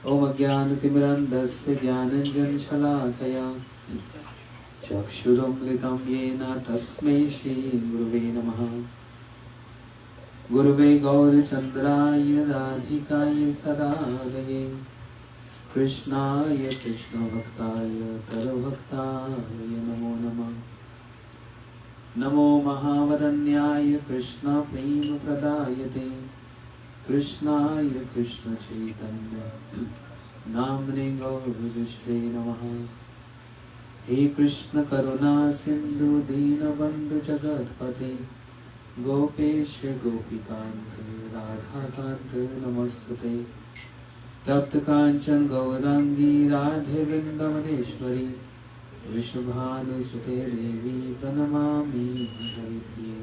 ओम अज्ञानतिमिरन्धस्य ज्ञानञ्जनशलाकया चक्षुरुन्मिलितं येन तस्मै श्रीगुरुवे नमः। गुरुवे गौरचन्द्राय राधिकाय सदादये कृष्णाय कृष्णभक्ताय तरभक्ताय नमो नमः। नमो महावदन्याय कृष्णप्रेमप्रदायते कृष्णाय कृष्णचैतन्य नाम्ने गौरविश्वे नमः। हे कृष्ण करुणा सिंधु दीनबंधु जगतपते गोपेश गोपिकांत राधाकांत नमस्तुते। तप्त कांचन गौरांगी राधे वृंदावनेश्वरी वृषभानुसुते देवी प्रणमामि हरिप्रिये।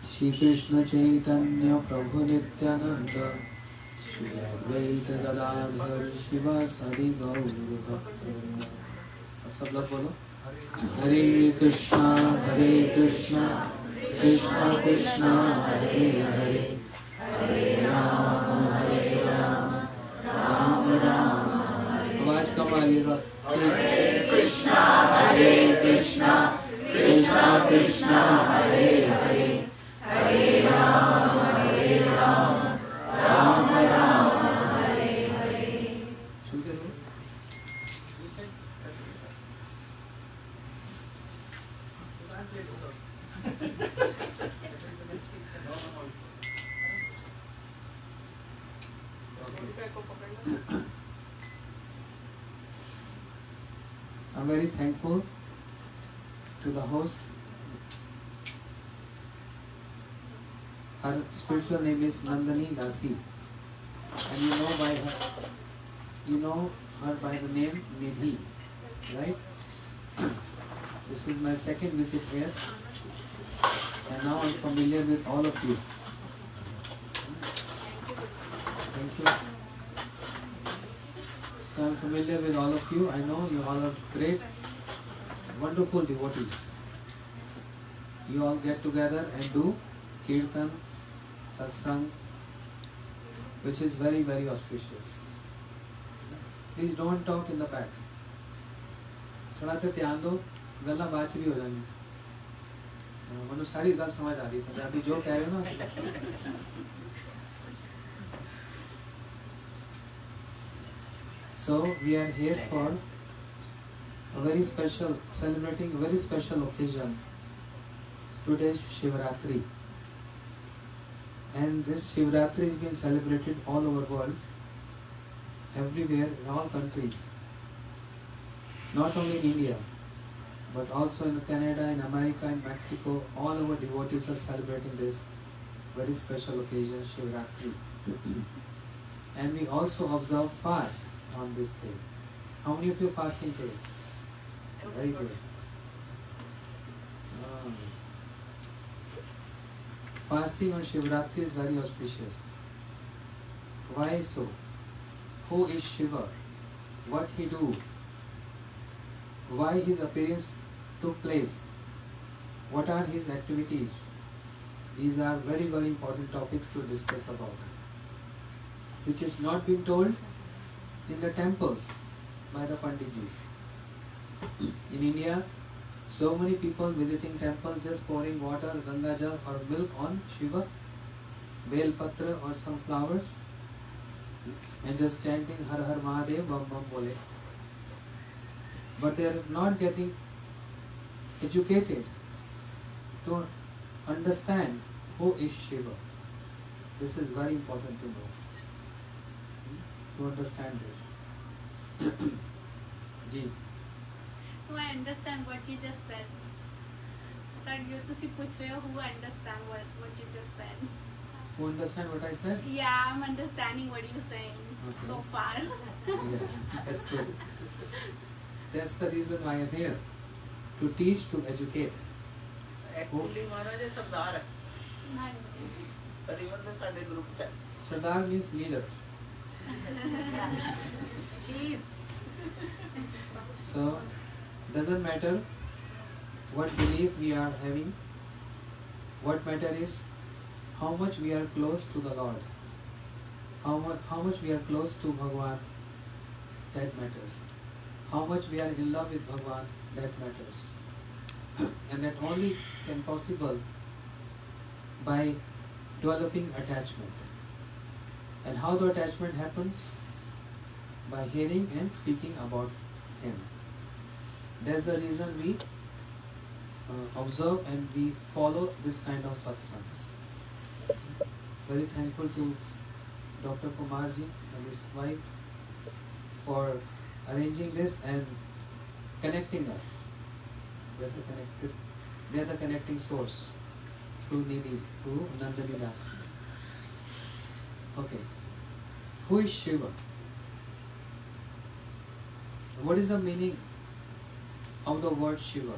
श्री कृष्ण चैतन्य प्रभु नित्यानंद श्री अद्वैत गदाधर शिवासादि गौर भक्तवृंद। अब सब लोग बोलो हरे कृष्णा कृष्णा कृष्णा हरे हरे हरे राम राम राम। आवाज कम आ रही है। हरे कृष्णा कृष्णा कृष्णा हरे हरे हरे राम राम राम हरे हरे। सुनते रहो। I'm very thankful to the host. Her spiritual name is Nandani Dasi, and you know her by the name Nidhi, right? This is my second visit here, and now I'm familiar with all of you. Thank you. So I'm familiar with all of you. I know you all are great, wonderful devotees. You all get together and do kirtan, satsang, which is very, very auspicious. Please don't talk in the back. थोड़ा सा ध्यान दो, गला बात भी हो जाएंगी। मनु सारी गल समझ आ रही है, अभी जो कह रहे हो ना। So we are here for a very special, celebrating a very special occasion. Today is Shivratri, and this Shivratri is being celebrated all over the world, everywhere in all countries. Not only in India, but also in Canada, in America, in Mexico, all over devotees are celebrating this very special occasion, Shivratri. And we also observe fast on this day. How many of you are fasting today? Very good. Fasting on Shivratri is very auspicious. Why so? Who is Shiva? What he do? Why his appearance took place? What are his activities? These are very, very important topics to discuss about, which is not been told in the temples by the Panditjis. In India, so many people visiting temples just pouring water, Ganga Jal or milk on Shiva, Bel Patra or some flowers, and just chanting Har Har Mahadev, Bam Bam Bole. But they are not getting educated to understand who is Shiva. This is very important to know, to understand this. Ji. No, I understand what you just said. But you to see puch rahe ho, who understand what you just said. Who understand what I said? Yeah, I'm understanding what you're saying so far. Yes, that's good. That's the reason why I'm here, to teach, to educate. Actually, Maharaj is Sardar. Even the Sunday group chat. Sardar means leader. Jeez. So, doesn't matter what belief we are having. What matter is how much we are close to the Lord. how much we are close to Bhagwan, that matters. How much we are in love with Bhagwan, that matters. And that only can possible by developing attachment. And how the attachment happens? By hearing and speaking about Him. That's the reason we observe and we follow this kind of satsangs. Very thankful to Dr. Kumarji and his wife for arranging this and connecting us. They are the connecting source through Nidhi, through Nandani Das. Okay. Who is Shiva? What is the meaning of the word Shiva?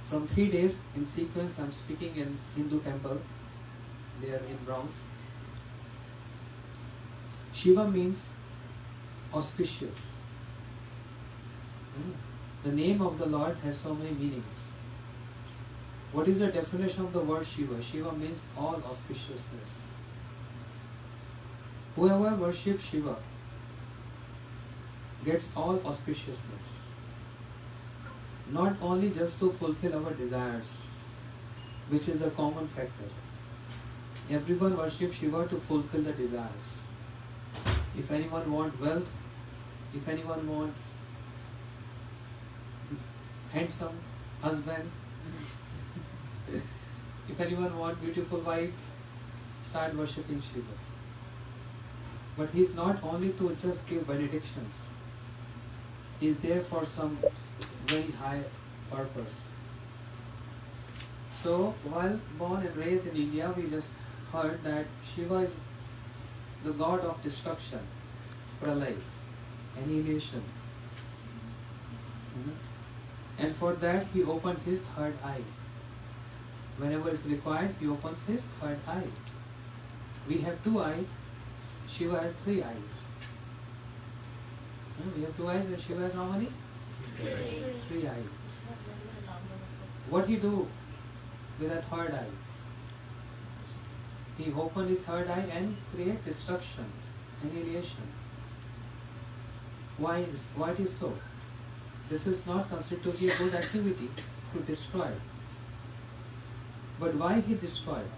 From 3 days in sequence, I'm speaking in Hindu temple there in Bronx. Shiva means auspicious. The name of the Lord has so many meanings. What is the definition of the word Shiva? Shiva means all auspiciousness. Whoever worships Shiva gets all auspiciousness. Not only just to fulfill our desires, which is a common factor. Everyone worships Shiva to fulfill the desires. If anyone wants wealth, if anyone wants handsome husband, if anyone wants beautiful wife, start worshipping Shiva. But he is not only to just give benedictions. He is there for some very high purpose. So, while born and raised in India, we just heard that Shiva is the god of destruction, pralay, annihilation. And for that, he opened his third eye. Whenever it's required, he opens his third eye. We have 2 eyes, Shiva has 3 eyes. We have 2 eyes and Shiva has how many? 3 eyes. What he do with a third eye? He open his third eye and create destruction, annihilation. Why it is so? This is not considered to be a good activity to destroy. But why he destroyed?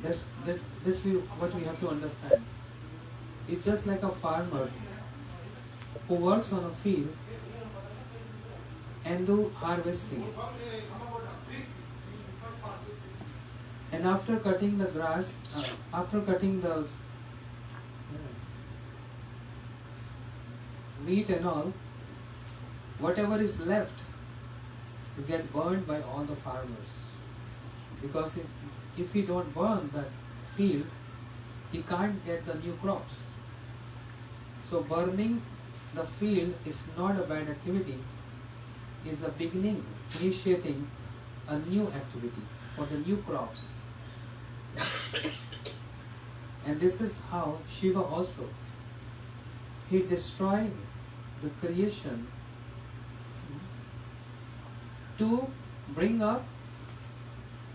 What we have to understand. It's just like a farmer who works on a field and do harvesting. And after cutting the grass, after cutting the wheat and all, whatever is left is get burned by all the farmers. Because if he don't burn that field, he can't get the new crops. So burning the field is not a bad activity. It's a beginning, initiating a new activity for the new crops. And this is how Shiva also, he destroyed the creation to bring up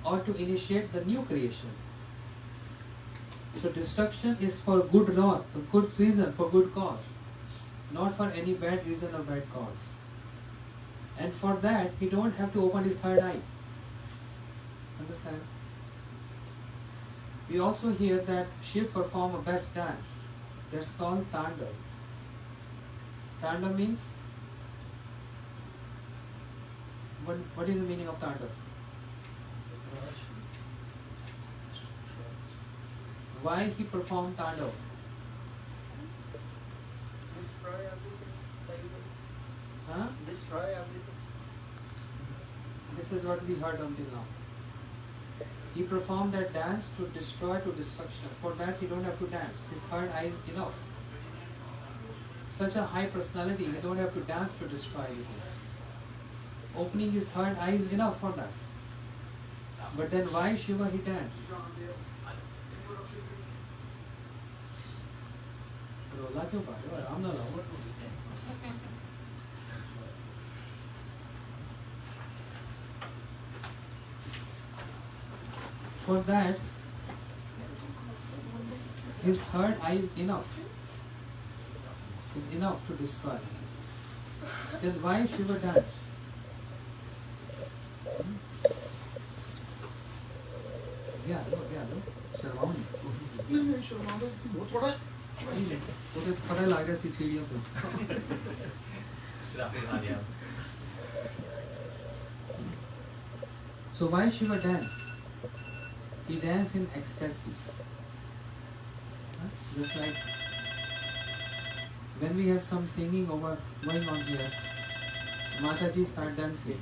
or to initiate the new creation. So destruction is for good reason, for good cause, not for any bad reason or bad cause. And for that, he don't have to open his third eye. Understand? We also hear that Shiv perform a best dance. That's called Tanda. Tanda means, what is the meaning of Tanda? Why he performed Tanda? Destroy everything. Huh? Destroy everything. This is what we heard until now. He performed that dance to destroy, to destruction. For that he don't have to dance. His third eye is enough. Such a high personality, he don't have to dance to destroy anything. Opening his third eye is enough for that. But then why Shiva he dance? रोला क्यों पा रहे हो? आराम ना लाओ. For that, his third eye is enough to destroy. Then why Shiva dance? क्या लो शर्माओ नहीं मुझे पता लग रहा सीढ़ियों पे So why Shiva dance? He dance in ecstasy. Just like when we have some singing going on here, Mataji start dancing.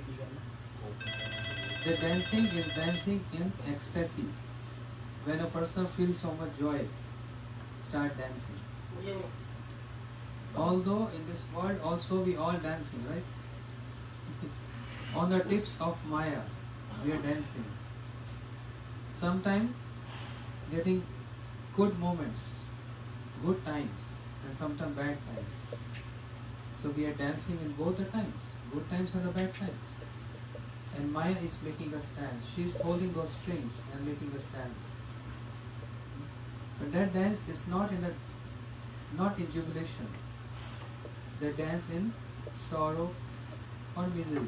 The dancing is dancing in ecstasy. When a person feels so much joy, start dancing. Although in this world also we all dancing, right? On the tips of Maya, we are dancing. Sometimes getting good moments, good times, and sometimes bad times. So we are dancing in both the times, good times and the bad times. And Maya is making us dance. She is holding those strings and making us dance. But that dance is not in jubilation. They dance in sorrow or misery.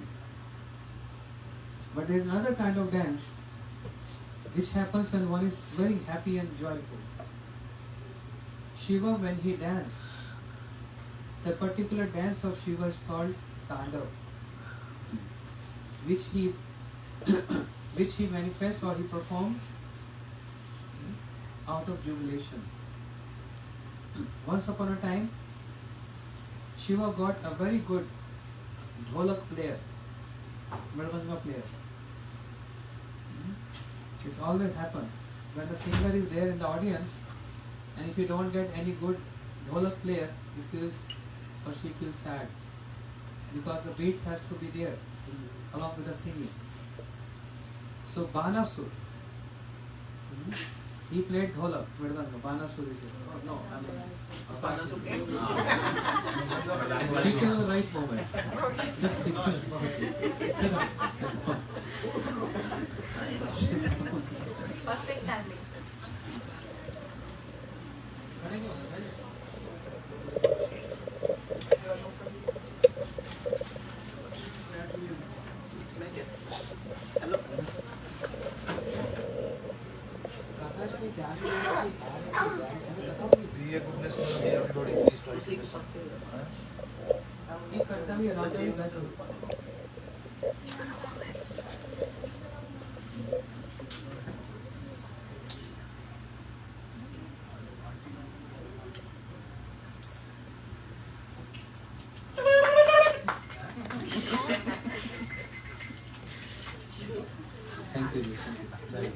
But there is another kind of dance which happens when one is very happy and joyful. Shiva, when he dances, the particular dance of Shiva is called Tandav, which he manifests or he performs out of jubilation. Once upon a time, Shiva got a very good dholak player, mridanga player. This always happens when the singer is there in the audience, and if you don't get any good dholak player, he feels or she feels sad, because the beats has to be there along with the singing. So Banasur, he played dholak, mridanga. Banasur is it? Oh, no, I mean pick the right moment. Just pick the right moment. Sit down. Perfect timing. ये करता भी आराम से वैसे thank you ji very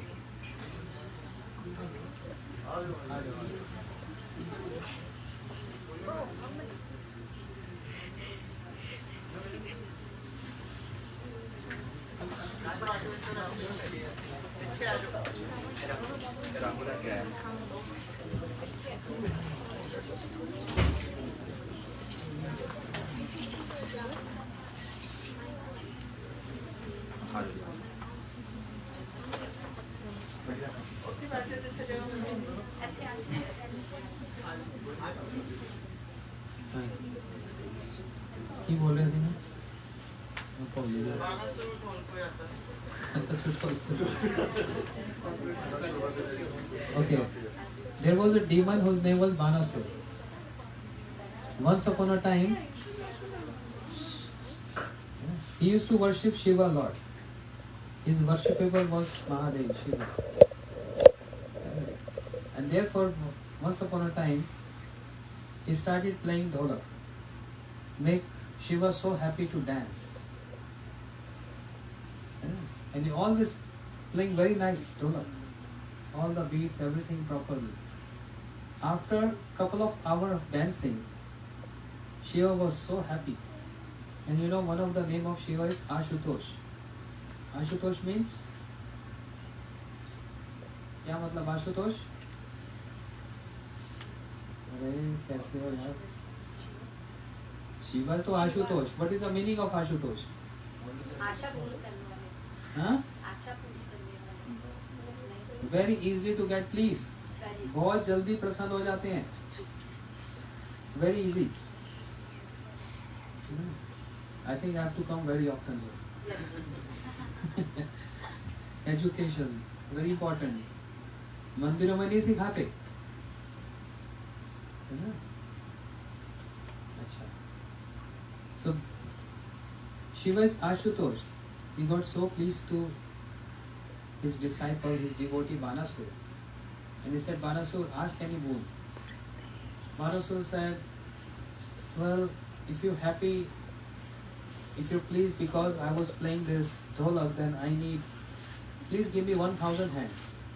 की बोल रहे थे ना Okay, there was a demon whose name was Banasur. Once upon a time, he used to worship Shiva a lot. His worshipable was Mahadev, Shiva. And therefore, once upon a time, he started playing dholak. Make Shiva so happy to dance. And he always playing very nice dholak. All the beats, everything properly. After a couple of hours of dancing, Shiva was so happy. And you know, one of the name of Shiva is Ashutosh. Ashutosh means? क्या मतलब आशुतोष? अरे कैसे हो यार? शिवा तो Ashutosh. What is the meaning of Ashutosh? आशा पूरी करने वाले. Huh? आशा पूरी करने वाले. Very easy to get please. बहुत जल्दी प्रसन्न हो जाते हैं, very easy. I think I have to come very often here. Education very important. मंदिरों में नहीं सिखाते, है ना? अच्छा. So Shiva's Ashutosh, he got so pleased to his disciple, his devotee Banasur, and he said, Banasur, ask any boon. Banasur said, well, if you're happy, if you're pleased because I was playing this dholak, then I need, please give me 1,000 hands.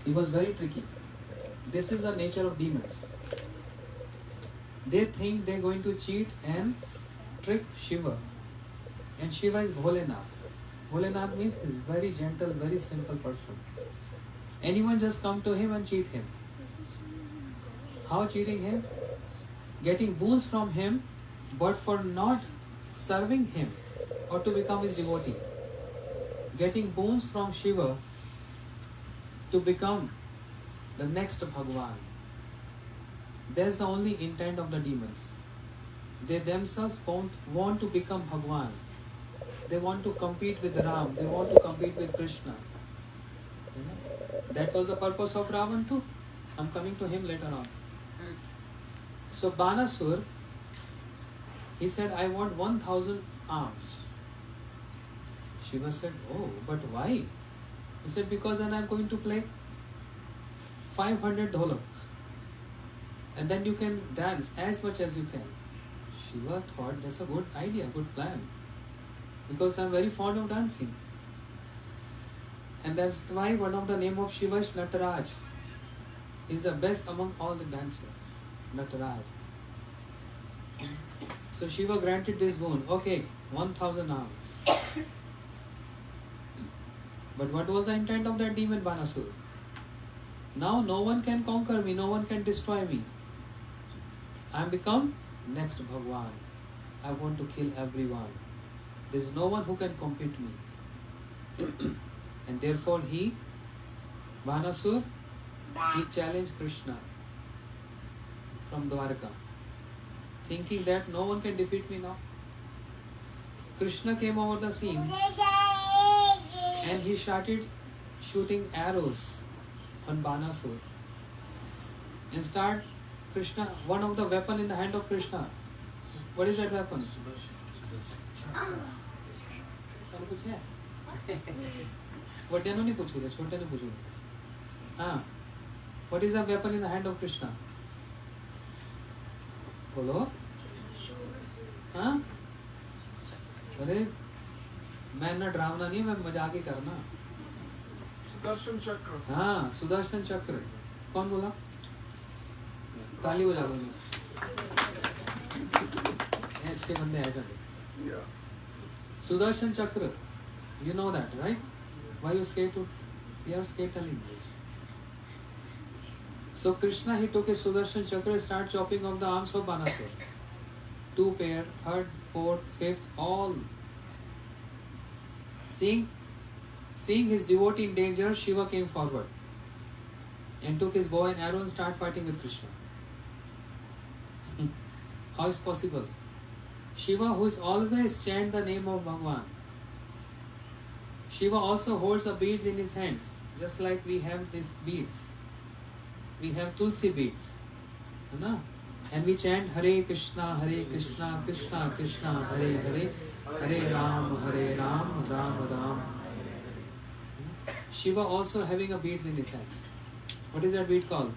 He was very tricky. This is the nature of demons. They think they're going to cheat and trick Shiva. And Shiva is Bholenath. Bholenath means is very gentle, very simple person. Anyone just come to him and cheat him. How cheating him? Getting boons from him, but for not serving him or to become his devotee. Getting boons from Shiva to become the next Bhagwan. That's the only intent of the demons. They themselves want to become Bhagwan. They want to compete with Ram. They want to compete with Krishna. You know? That was the purpose of Ravan too. I'm coming to him later on. So Banasur, he said, I want 1,000 arms. Shiva said, oh, but why? He said, because then I'm going to play 500 dholaks. And then you can dance as much as you can. Shiva thought that's a good idea, good plan. Because I'm very fond of dancing. And that's why one of the name of Shiva is Nataraj. He's the best among all the dancers. Nataraj. So Shiva granted this boon. Okay, 1,000 arms. But what was the intent of that demon Banasur? Now no one can conquer me, no one can destroy me. I am become next Bhagwan. I want to kill everyone. There is no one who can compete me. And therefore he, Banasur, he challenged Krishna from Dwarka, thinking that no one can defeat me now. Krishna came over the scene and he started shooting arrows on Banasur. And start Krishna, one of the weapon in the hand of Krishna. What is that weapon? What is the weapon in the hand of Krishna? बोलो हाँ अरे मैं ना डरावना नहीं, मैं मजाक ही करना. सुदर्शन चक्र. हाँ सुदर्शन चक्र. कौन बोला? ताली बजा दो. अच्छे बंदे हैं चलो. Sudarshan Chakra, you know that, right? Why you scared to? You are scared telling this. So Krishna, he took his Sudarshan Chakra, start chopping off the arms of Banasur. 2 pair, 3rd, 4th, 5th, all. Seeing his devotee in danger, Shiva came forward and took his bow and arrow and started fighting with Krishna. How is possible? Shiva, who is always chant the name of Bhagwan. Shiva also holds the beads in his hands, just like we have these beads. We have Tulsi beads, and we chant Hare Krishna, Krishna Krishna, Hare Hare, Hare Ram, Ram Ram. Shiva also having a beads in his hands. What is that bead called?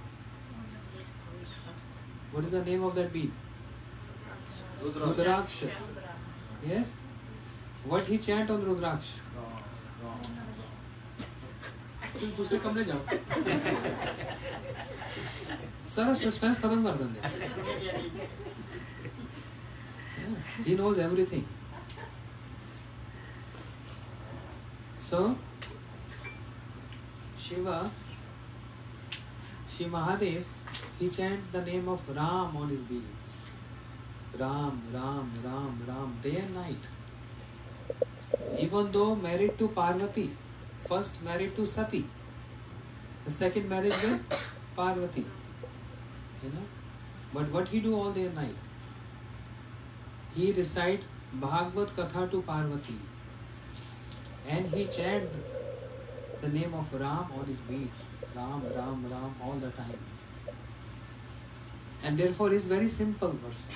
What is the name of that bead? Rudraksha. Yes? What he chant on Rudraksha? दूसरे कमरे जाओ. सारा suspense खत्म कर देंगे. He knows everything. So Shiva, Shiv Mahadev, he chant the name of Ram on his beads. Ram, Ram, Ram, Ram, day and night. Even though married to Parvati, first married to Sati, The second marriage with Parvati. You know. But what he do all day and night? He recite Bhagavad Katha to Parvati. And he chant the name of Ram on his beads. Ram, Ram, Ram all the time. And therefore he is very simple person.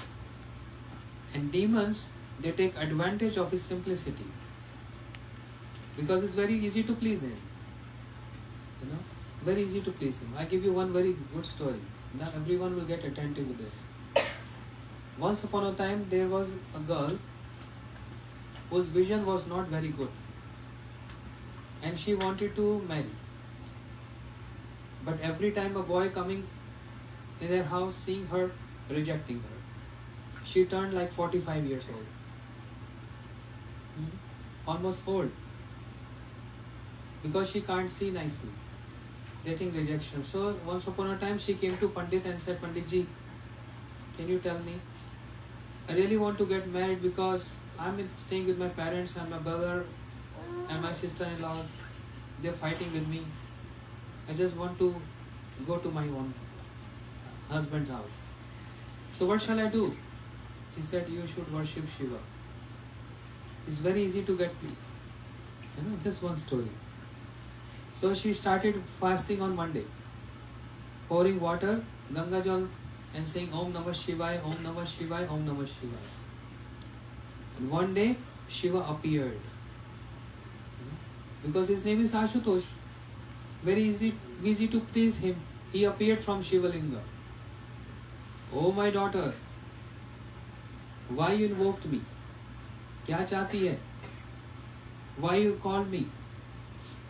And demons, they take advantage of his simplicity. Because it's very easy to please him. You know, very easy to please him. I give you one very good story. Then everyone will get attentive to this. Once upon a time, there was a girl whose vision was not very good. And she wanted to marry. But every time a boy coming in their house, seeing her, rejecting her. She turned like 45 years old. Almost old. Because she can't see nicely. Getting rejection. So once upon a time she came to Pandit and said, Pandit ji, can you tell me? I really want to get married because I'm staying with my parents and my brother and my sister-in-laws. They're fighting with me. I just want to go to my own husband's house. So what shall I do? He said, you should worship Shiva. It's very easy to get, just one story. So she started fasting on Monday, pouring water, Ganga Jal, and saying Om Namah Shivaya, Om Namah Shivaya, Om Namah Shivaya. And one day, Shiva appeared. Because his name is Ashutosh. Very easy to please him. He appeared from Shiva Linga. Oh my daughter, why you invoked me? क्या चाहती है? Why you called me?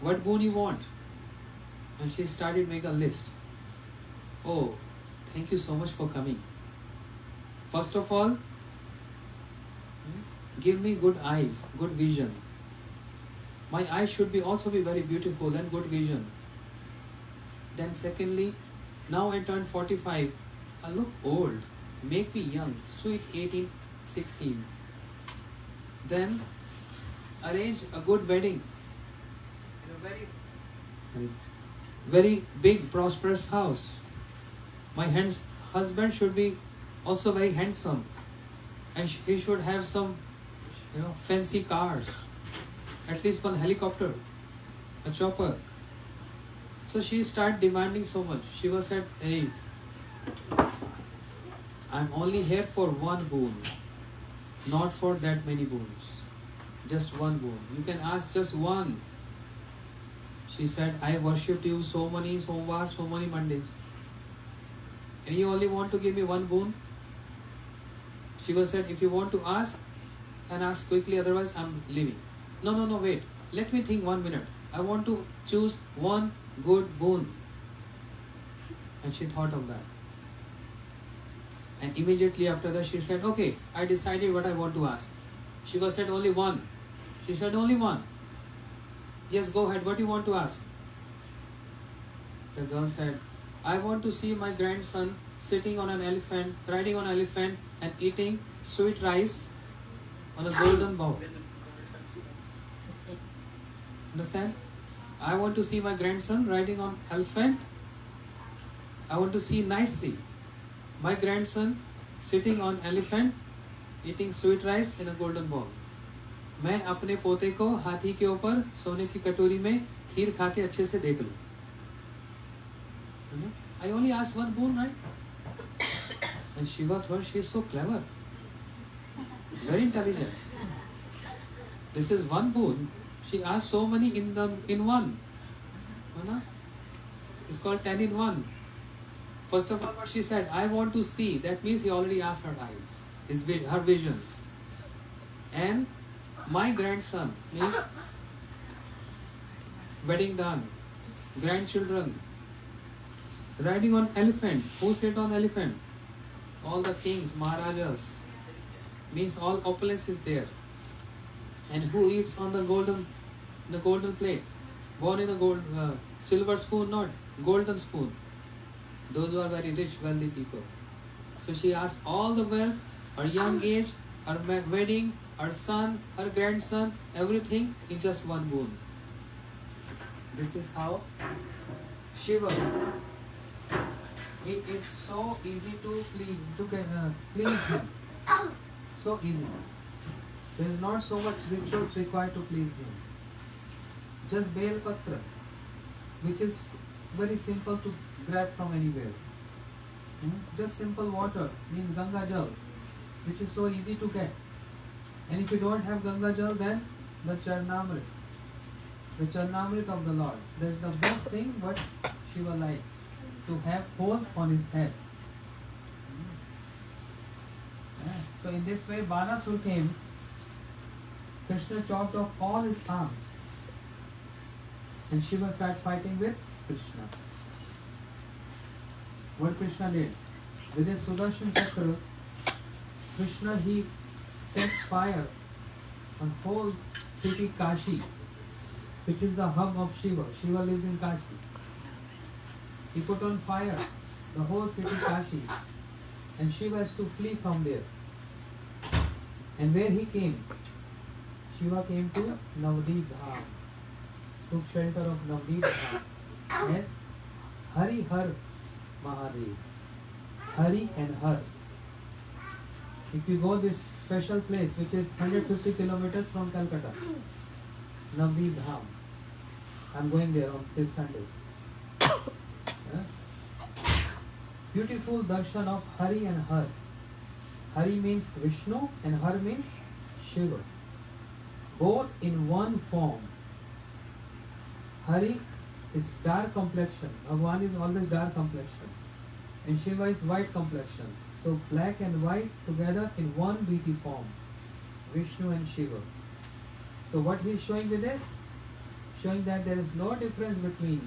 What boon you want? And she started making a list. Oh, thank you so much for coming. First of all, give me good eyes, good vision. My eyes should be also be very beautiful and good vision. Then secondly, now I turned 45. I look old. Make me young, sweet 18, 16. Then arrange a good wedding in a very big, prosperous house. My husband should be also very handsome, and he should have some, fancy cars, at least one helicopter, a chopper. So she started demanding so much. Shiva said, hey, I'm only here for one boon, not for that many boons. Just one boon. You can ask just one. She said, I worshipped you so many Somvar, so many Mondays. And you only want to give me one boon? Shiva said, if you want to ask, can ask quickly, otherwise I'm leaving. No, wait. Let me think 1 minute. I want to choose one good boon. And she thought of that. And immediately after that she said, okay, I decided what I want to ask. Shiva said, only one. She said, only one. Yes, go ahead. What do you want to ask? The girl said, I want to see my grandson sitting on an elephant, riding on an elephant and eating sweet rice on a golden bowl. Understand? I want to see my grandson riding on elephant. I want to see nicely my grandson sitting on elephant eating sweet rice in a golden bowl. मैं अपने पोते को हाथी के ऊपर सोने की कटोरी में खीर खाते अच्छे से देख लूं. I only asked one boon, right? And Shiva thought she is so clever, very intelligent. This is one boon. She asked so many in one. It's called 10 in 1. First of all, what she said, I want to see. That means he already asked her eyes, her vision. And my grandson means wedding done, grandchildren, riding on elephant. Who sit on elephant? All the kings, Maharajas. Means all opulence is there. And who eats on the golden plate? Born in a silver spoon, not golden spoon. Those who are very rich, wealthy people. So she asked all the wealth, her young age, her wedding, her son, her grandson, everything in just one boon. This is how Shiva, it is so easy to please him. So easy. There is not so much rituals required to please him. Just Bel Patra, which is very simple to grab from anywhere. Just simple water means Ganga Jal, which is so easy to get. And if you don't have Ganga Jal, then the Charnamrit of the Lord. That is the best thing what Shiva likes, to have hole on his head. So in this way, Banasur came. Krishna chopped off all his arms, and Shiva started fighting with Krishna. What Krishna did? With his Sudarshan Chakra, Krishna, he set fire on whole city Kashi, which is the hub of Shiva. Shiva lives in Kashi. He put on fire the whole city Kashi, and Shiva has to flee from there. And where he came? Shiva came to Navadip Dham, took shelter of Navadip Dham. Yes, Hari Har Mahadev. Hari and Har. If you go this special place, which is 150 kilometers from Calcutta, Navadip Dham. I'm going there on this Sunday. Beautiful darshan of Hari and Har. Hari means Vishnu and Har means Shiva. Both in one form. Hari is dark complexion. Bhagwan is always dark complexion. And Shiva is white complexion. So black and white together in one deity form. Vishnu and Shiva. So what he is showing with this? Showing that there is no difference between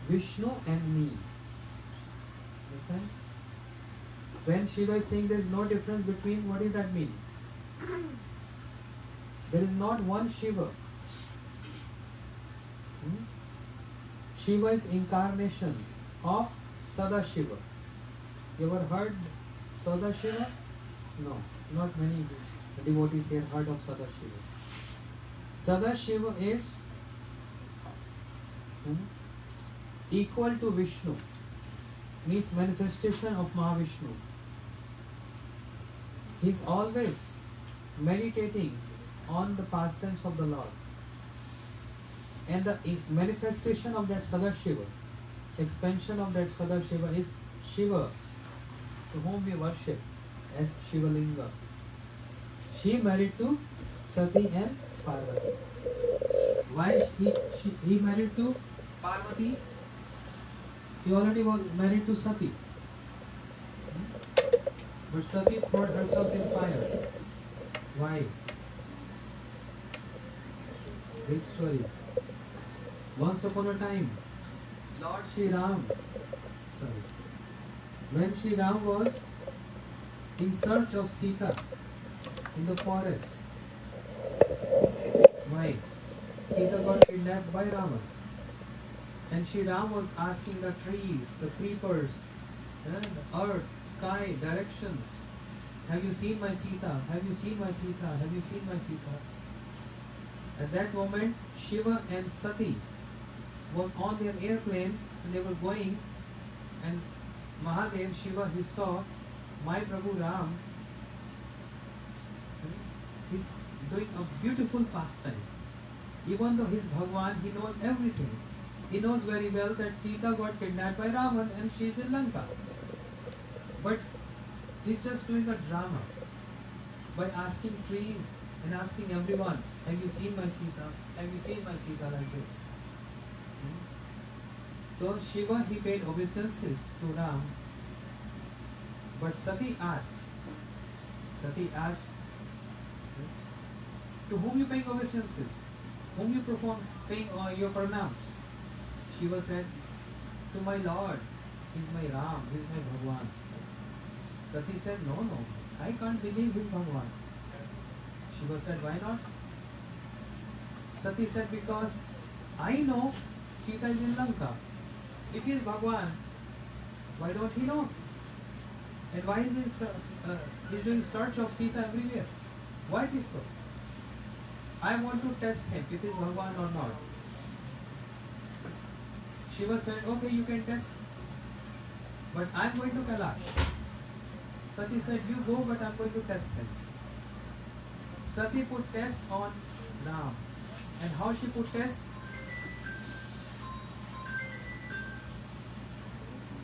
Vishnu and me. Understand? When Shiva is saying there is no difference between, what does that mean? There is not one Shiva. Shiva is incarnation of Sadashiva. You ever heard Sadashiva? No, not many devotees here heard of Sadashiva. Sadashiva is equal to Vishnu, means manifestation of Mahavishnu. He is always meditating on the pastimes of the Lord. And the manifestation of that Sadashiva, expansion of that Sadashiva is Shiva, to whom we worship as Shivalinga. She married to Sati and Parvati. Why he married to Parvati? He already was married to Sati. But Sati threw herself in fire. Why? Big story. Once upon a time, Lord Shri Ram, when Shri Ram was in search of Sita in the forest, why? Sita got kidnapped by Rama. And Shri Ram was asking the trees, the creepers, the earth, sky, directions. Have you seen my Sita? Have you seen my Sita? Have you seen my Sita? At that moment, Shiva and Sati was on their airplane and they were going, and Mahadev, Shiva, he saw my Prabhu Ram, he's doing a beautiful pastime. Even though he's Bhagwan, he knows everything. He knows very well that Sita got kidnapped by Ravan and she is in Lanka. But he's just doing a drama by asking trees and asking everyone, have you seen my Sita? Have you seen my Sita, like this? So Shiva, he paid obeisances to Ram. But Sati asked, to whom you paying obeisances? Whom you paying your pranams? Shiva said, to my Lord. He's my Ram, he's my Bhagwan. Sati said, no, I can't believe he's Bhagwan. Shiva said, why not? Sati said, because I know Sita is in Lanka. If he is Bhagwan, why don't he know? And why is he doing search of Sita everywhere? Why it is so? I want to test him if he is Bhagwan or not. Shiva said, okay, you can test, but I'm going to Kailash. Sati said, you go, but I'm going to test him. Sati put test on Ram. And how she put test?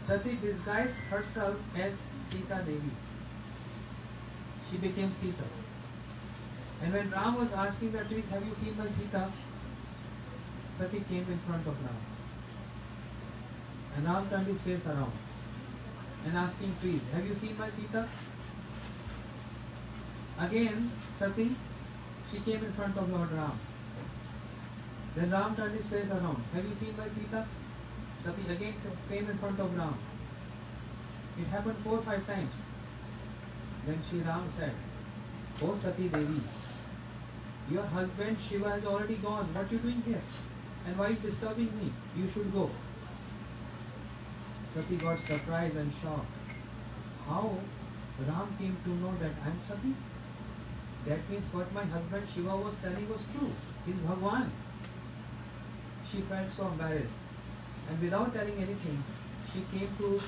Sati disguised herself as Sita Devi. She became Sita. And when Ram was asking the trees, have you seen my Sita? Sati came in front of Ram. And Ram turned his face around and asking trees, have you seen my Sita? Again, Sati, she came in front of Lord Ram. Then Ram turned his face around. Have you seen my Sita? Sati again came in front of Ram. It happened 4 or 5 times. Then Shri Ram said, "O Sati Devi, your husband Shiva has already gone. What are you doing here? And why are you disturbing me? You should go." Sati got surprised and shocked. How Ram came to know that I am Sati? That means what my husband Shiva was telling was true. He is Bhagwan. She felt so embarrassed. And without telling anything, she came to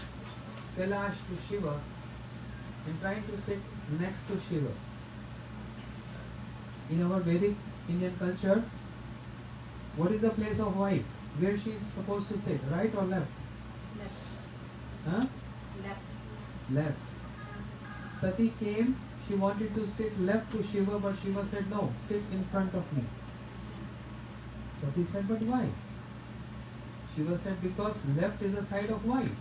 Kailash to Shiva and tried to sit next to Shiva. In our Vedic Indian culture, what is the place of wife? Where she is supposed to sit, right or left? Left. Huh? Left. Left. Sati came, she wanted to sit left to Shiva, but Shiva said, no, sit in front of me. Sati said, but why? Shiva said, because left is the side of wife.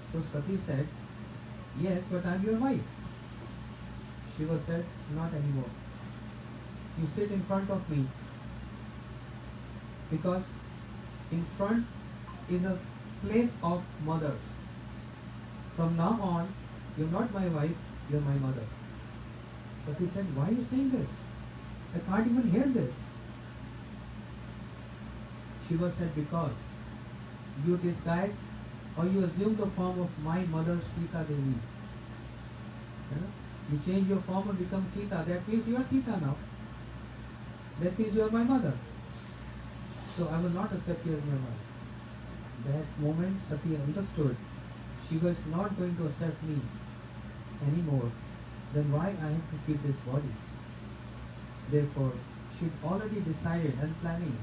So Sati said, yes, but I am your wife. Shiva said, not anymore. You sit in front of me, because in front is a place of mothers. From now on, you're not my wife, you're my mother. Sati said, why are you saying this? I can't even hear this. Shiva said, because you disguise or you assume the form of my mother Sita Devi. You change your form and become Sita. That means you are Sita now. That means you are my mother. So I will not accept you as my mother. That moment Sati understood Shiva is not going to accept me anymore. Then why I have to keep this body? Therefore, she already decided and planning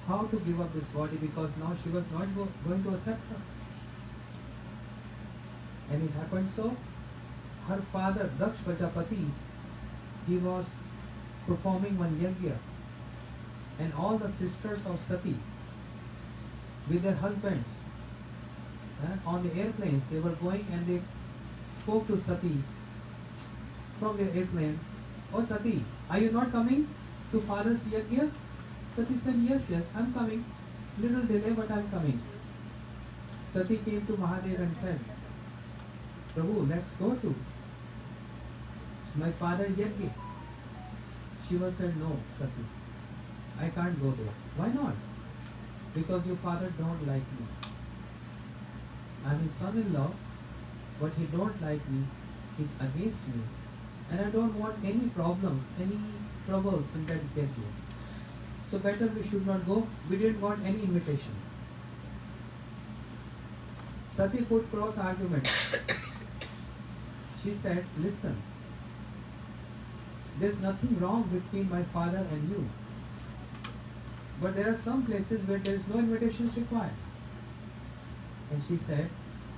how to give up this body, because now she was not going to accept her. And it happened so. Her father, Daksh Prajapati, he was performing one yajna, and all the sisters of Sati with their husbands on the airplanes, they were going and they spoke to Sati from their airplane, "Oh Sati, are you not coming to father's yajna?" Sati said, yes, I'm coming. Little delay, but I'm coming. Sati came to Mahadev and said, Prabhu, let's go to my father yajna. Shiva said, no, Sati, I can't go there. Why not? Because your father don't like me. I'm his son-in-law, but he don't like me. He's against me. And I don't want any problems, any troubles in that yajna. So better we should not go. We didn't want any invitation. Sati put cross argument. She said, listen, there's nothing wrong between my father and you. But there are some places where there is no invitations required. And she said,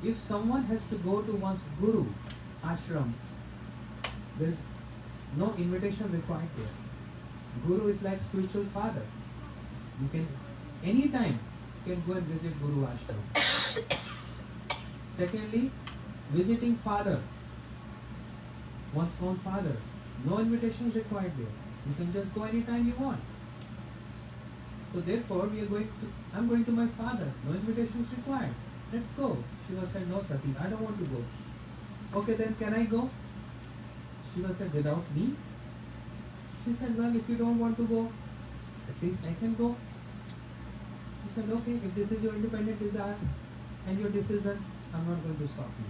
if someone has to go to one's guru ashram, there is no invitation required there. Guru is like spiritual father. You can, anytime, you can go and visit Guru ashram. Secondly, visiting father, one's own father, no invitation is required there. You can just go anytime you want. So therefore, I'm going to my father, no invitation is required. Let's go. Shiva said, no Sati, I don't want to go. Okay, then can I go? Shiva said, without me? She said, well, if you don't want to go, at least I can go. He said, okay, if this is your independent desire and your decision, I'm not going to stop you.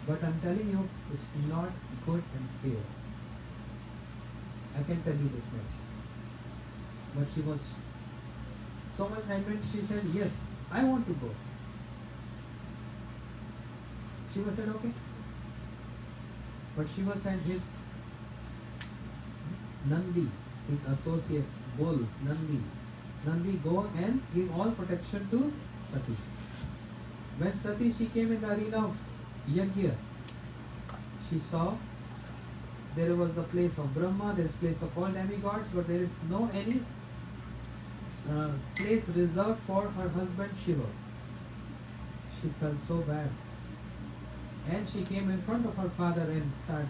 But I'm telling you, it's not good and fair. I can tell you this much. But she was so much adamant, she said, yes, I want to go. Shiva said, okay. But Shiva sent his Nandi, his associate, bull, Nandi. Nandi, go and give all protection to Sati. When Sati, she came in the arena of Yajna, she saw there was the place of Brahma, there is place of all demigods, but there is no any place reserved for her husband Shiva. She felt so bad. And she came in front of her father and started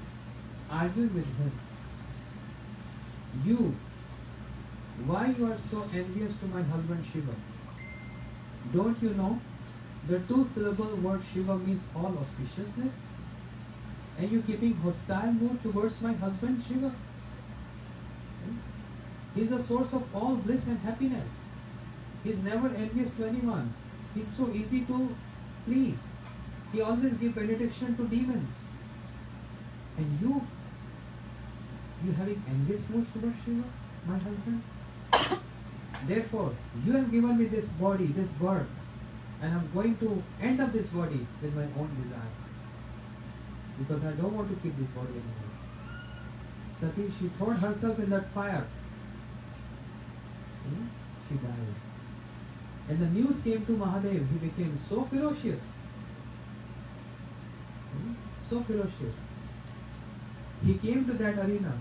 arguing with him. You, why you are so envious to my husband Shiva? Don't you know the two-syllable word Shiva means all auspiciousness? And you keeping hostile mood towards my husband Shiva? He is the source of all bliss and happiness. He is never envious to anyone. He is so easy to please. He always gives benediction to demons. And you having envious moods towards Shiva, my husband? Therefore, you have given me this body, this birth, and I'm going to end up this body with my own desire. Because I don't want to keep this body anymore. Sati, she threw herself in that fire. She died. And the news came to Mahadev. He became so ferocious. So ferocious. He came to that arena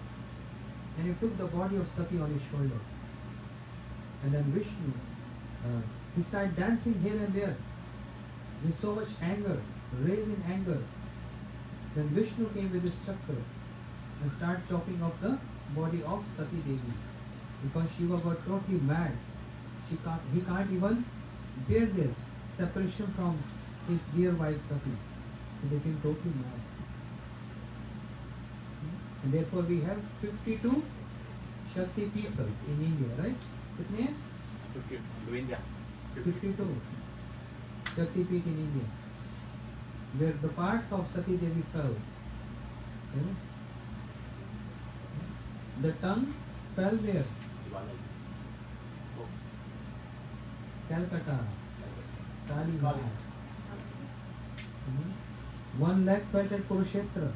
and he took the body of Sati on his shoulder. And then Vishnu, he started dancing here and there with so much anger, rage and anger. Then Vishnu came with his chakra and started chopping off the body of Sati Devi. Because Shiva got totally mad. He can't even bear this separation from his dear wife Sati. He became totally mad. And therefore we have 52 Shakti people in India, right? कितने हैं? 52 Shakti people in India, where the parts of Sati Devi fell. The tongue fell where? Calcutta, Kali Ghar. One leg fell at Kurukshetra.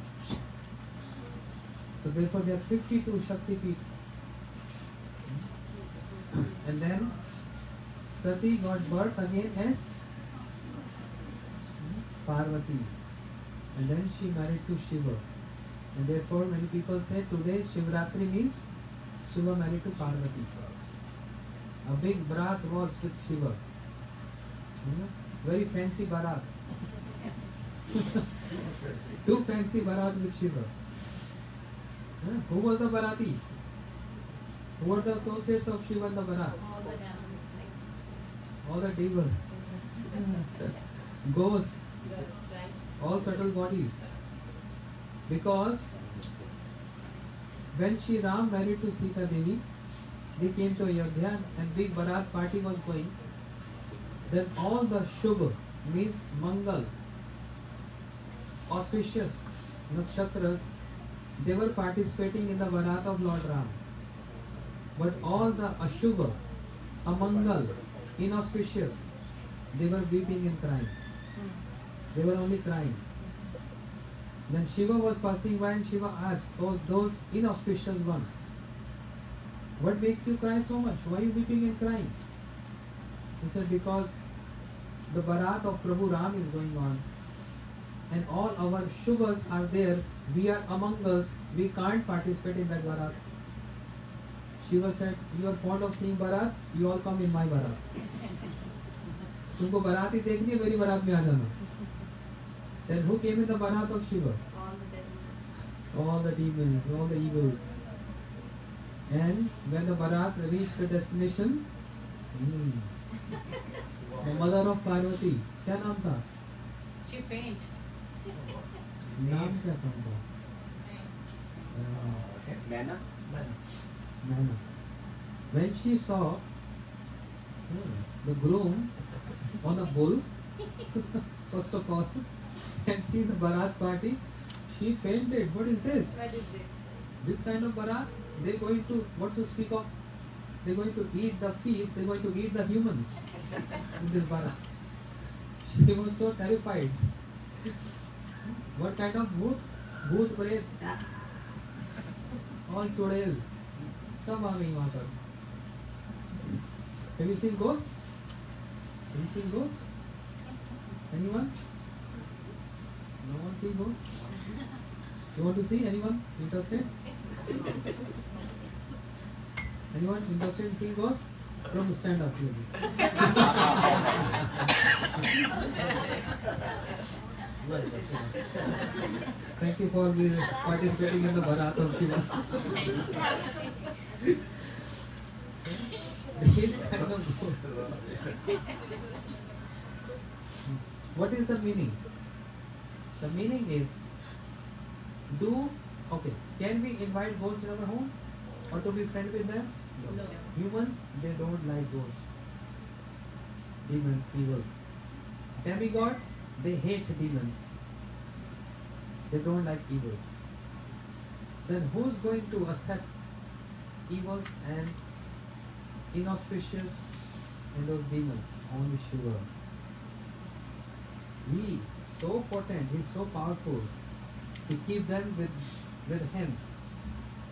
So therefore there are 52 Shakti people. And then Sati got birth again as Parvati. And then she married to Shiva. And therefore many people say today Shivratri means Shiva married to Parvati. A big barat was with Shiva. Very fancy barat. Two fancy barat with Shiva. Who was the baratis? Who were the associates of Shiva in the barat? All the devas. Ghosts. All subtle bodies. Because when Shri Ram married to Sita Devi, they came to Ayodhya and big barat party was going. Then all the Shubh means Mangal, auspicious nakshatras, they were participating in the barat of Lord Ram. But all the Ashubha, Amangal, inauspicious, they were weeping and crying. They were only crying. Then Shiva was passing by and Shiva asked those inauspicious ones, what makes you cry so much? Why are you weeping and crying? He said, because the barat of Prabhu Ram is going on and all our Shubhas are there. We are among us. We can't participate in that barat. Shiva said, you are fond of seeing barat? You all come in my barat. तुमको बारात ही देखनी है, मेरी बारात में आ जाना. Then who came in the barat of Shiva? All the demons, all the evils. And when the barat reached the destination, the mother of Parvati, क्या नाम था? She faint. नाम क्या था उनका? Nana? Nana. When she saw the groom on a bull, first of all, and see the barat party, she fainted. What is this? What is this? This kind of barat, they going to, what to speak of? they're going to eat the feast, they're going to eat the humans in this bara. She was so terrified. What kind of bhoot? Bhoot pret. All chudel. Some are being awesome. Have you seen ghost? Have you seen ghost? Anyone? No one seen ghost? You want to see? Anyone interested? Anyone interested in seeing ghost? From stand up here. Thank you for participating in the Bharat of Shiva. These kind of ghosts. What is the meaning? The meaning is, can we invite ghosts in our home? Or to be friend with them? No. Humans, they don't like ghosts. Demons, evils. Demigods, they hate demons. They don't like evils. Then who's going to accept evils and inauspicious and those demons? Only Shiva. He is so potent, he is so powerful to keep them with him.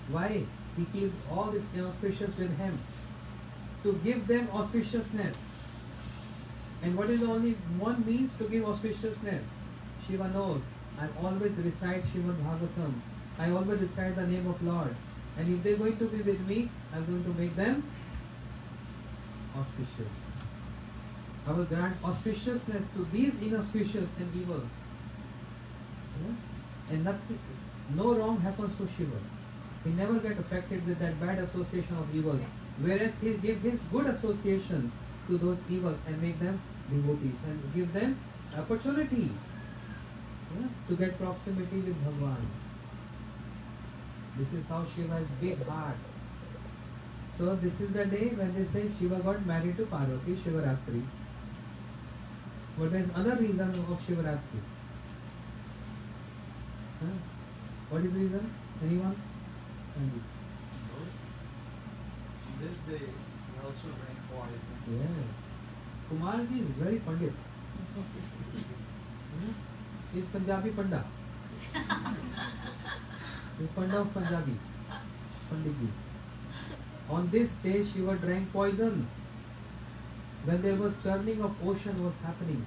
Why? He keeps all this inauspicious with him to give them auspiciousness. And what is the only one means to give auspiciousness? Shiva knows. I always recite Srimad Bhagavatam. I always recite the name of Lord. And if they are going to be with me, I am going to make them auspicious. I will grant auspiciousness to these inauspicious and evils. And nothing, no wrong happens to Shiva. He never get affected with that bad association of evils. Whereas he gave his good association to those evils and make them devotees and give them opportunity to get proximity with Bhagwan. This is how Shiva has big heart. So this is the day when they say Shiva got married to Parvati, Shivaratri. But there is another reason of Shivaratri. What is the reason? Anyone? This day, we also drink poison. Yes. Kumarji is very Pandit. He is Punjabi Panda. He is Panda of Punjabis. Panditji. On this day, Shiva drank poison. When there was churning of ocean was happening.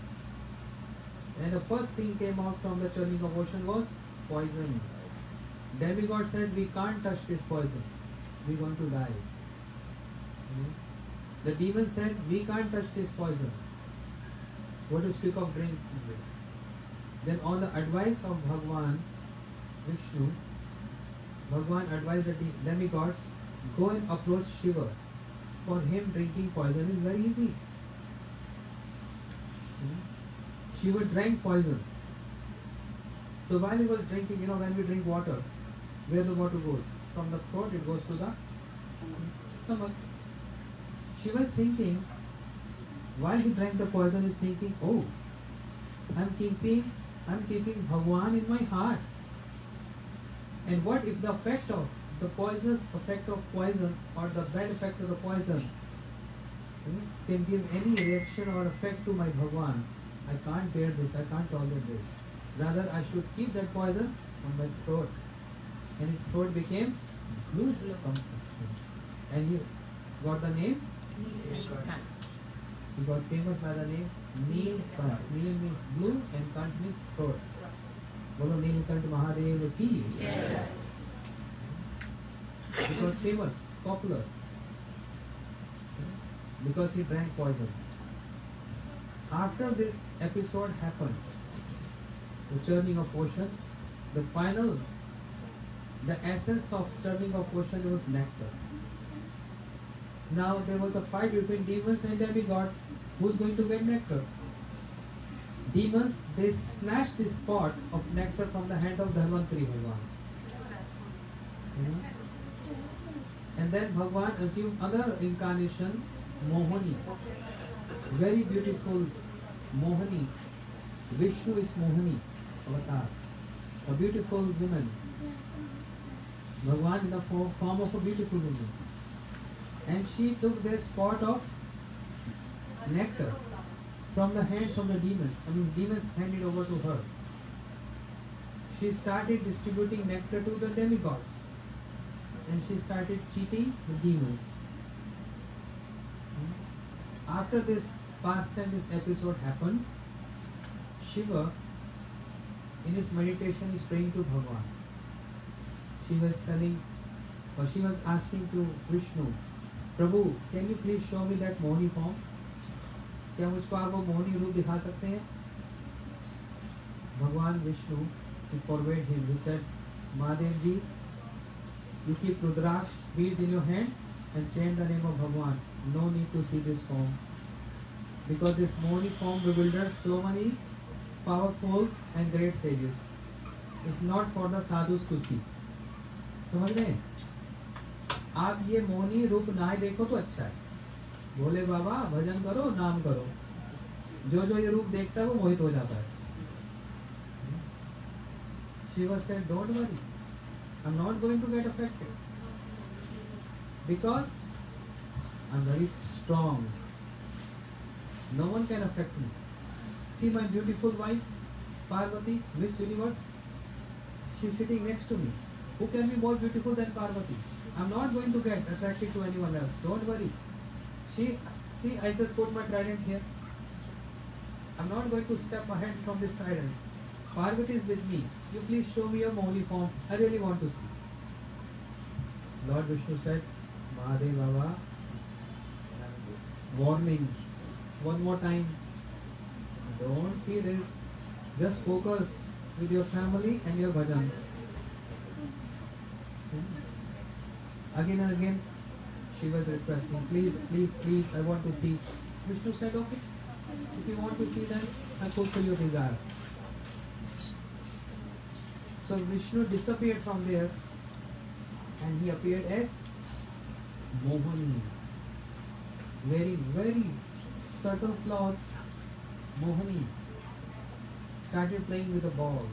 And the first thing came out from the churning of ocean was poison. Demigod said, we can't touch this poison. We're going to die. The demon said, we can't touch this poison. What to speak of drinking this? Then on the advice of Bhagwan, Vishnu, Bhagwan advised the demigods, go and approach Shiva. For him, drinking poison is very easy. Shiva drank poison. So while he was drinking, when we drink water, where the water goes? From the throat, it goes to the stomach. Shiva is thinking, while he drank the poison, is thinking, oh, I'm keeping Bhagwan in my heart. And what if the effect of the poisonous effect of poison or the bad effect of the poison can give any reaction or effect to my Bhagwan? I can't bear this, I can't tolerate this. Rather, I should keep that poison on my throat. And his throat became blue complexion. And he got the name? He got famous by the name Neelkant. Neel means blue and Kant means throat. Bolo Neelkant Mahadev ki. He got famous, popular. Because he drank poison. After this episode happened, the churning of ocean, the essence of churning of ocean was nectar. Now there was a fight between demons and demigods. Who's going to get nectar? Demons, they snatched this pot of nectar from the hand of Dharmantari Bhagwan. And then Bhagwan assumed other incarnation, Mohani. Very beautiful Mohani. Vishnu is Mohani, avatar. A beautiful woman. Bhagwan in the form of a beautiful woman. and she took this pot of nectar from the hands of the demons. I mean, demons handed over to her. She started distributing nectar to the demigods, and she started cheating the demons. After this pastime, this episode happened, Shiva, in his meditation, is praying to Bhagavan. She was telling, or she was asking to Vishnu, Prabhu, can you please show me that Mohini form? क्या मुझको आप वो मोहनी रूप दिखा सकते हैं? भगवान Vishnu, he forbade him. He said, Mahadev ji, you keep Rudraksh beads in your hand and chant the name of Bhagwan. No need to see this form, because this Mohini form bewilders so many powerful and great sages. It's not for the sadhus to see. समझ रहे? आप ये मोहनी रूप ना देखो तो अच्छा है. भोले बाबा भजन करो, नाम करो. जो जो ये रूप देखता है वो मोहित हो जाता है. Shiva said, don't worry, I'm not going to get affected, because I'm very strong. No one can affect me. See my beautiful wife, Parvati, Miss Universe. She's sitting next to me. Who can be more beautiful than Parvati? I'm not going to get attracted to anyone else. Don't worry. See, I just put my trident here. I'm not going to step ahead from this trident. Parvati is with me. You please show me your Mohini form. I really want to see. Lord Vishnu said, Mahadev Baba, warning. One more time. Don't see this. Just focus with your family and your bhajan. Again and again, she was requesting, please, please, please, I want to see. Vishnu said, okay, if you want to see, then I'll fulfill your desire. So Vishnu disappeared from there, and he appeared as Mohini. Very, very subtle clothes, Mohini. Started playing with a ball.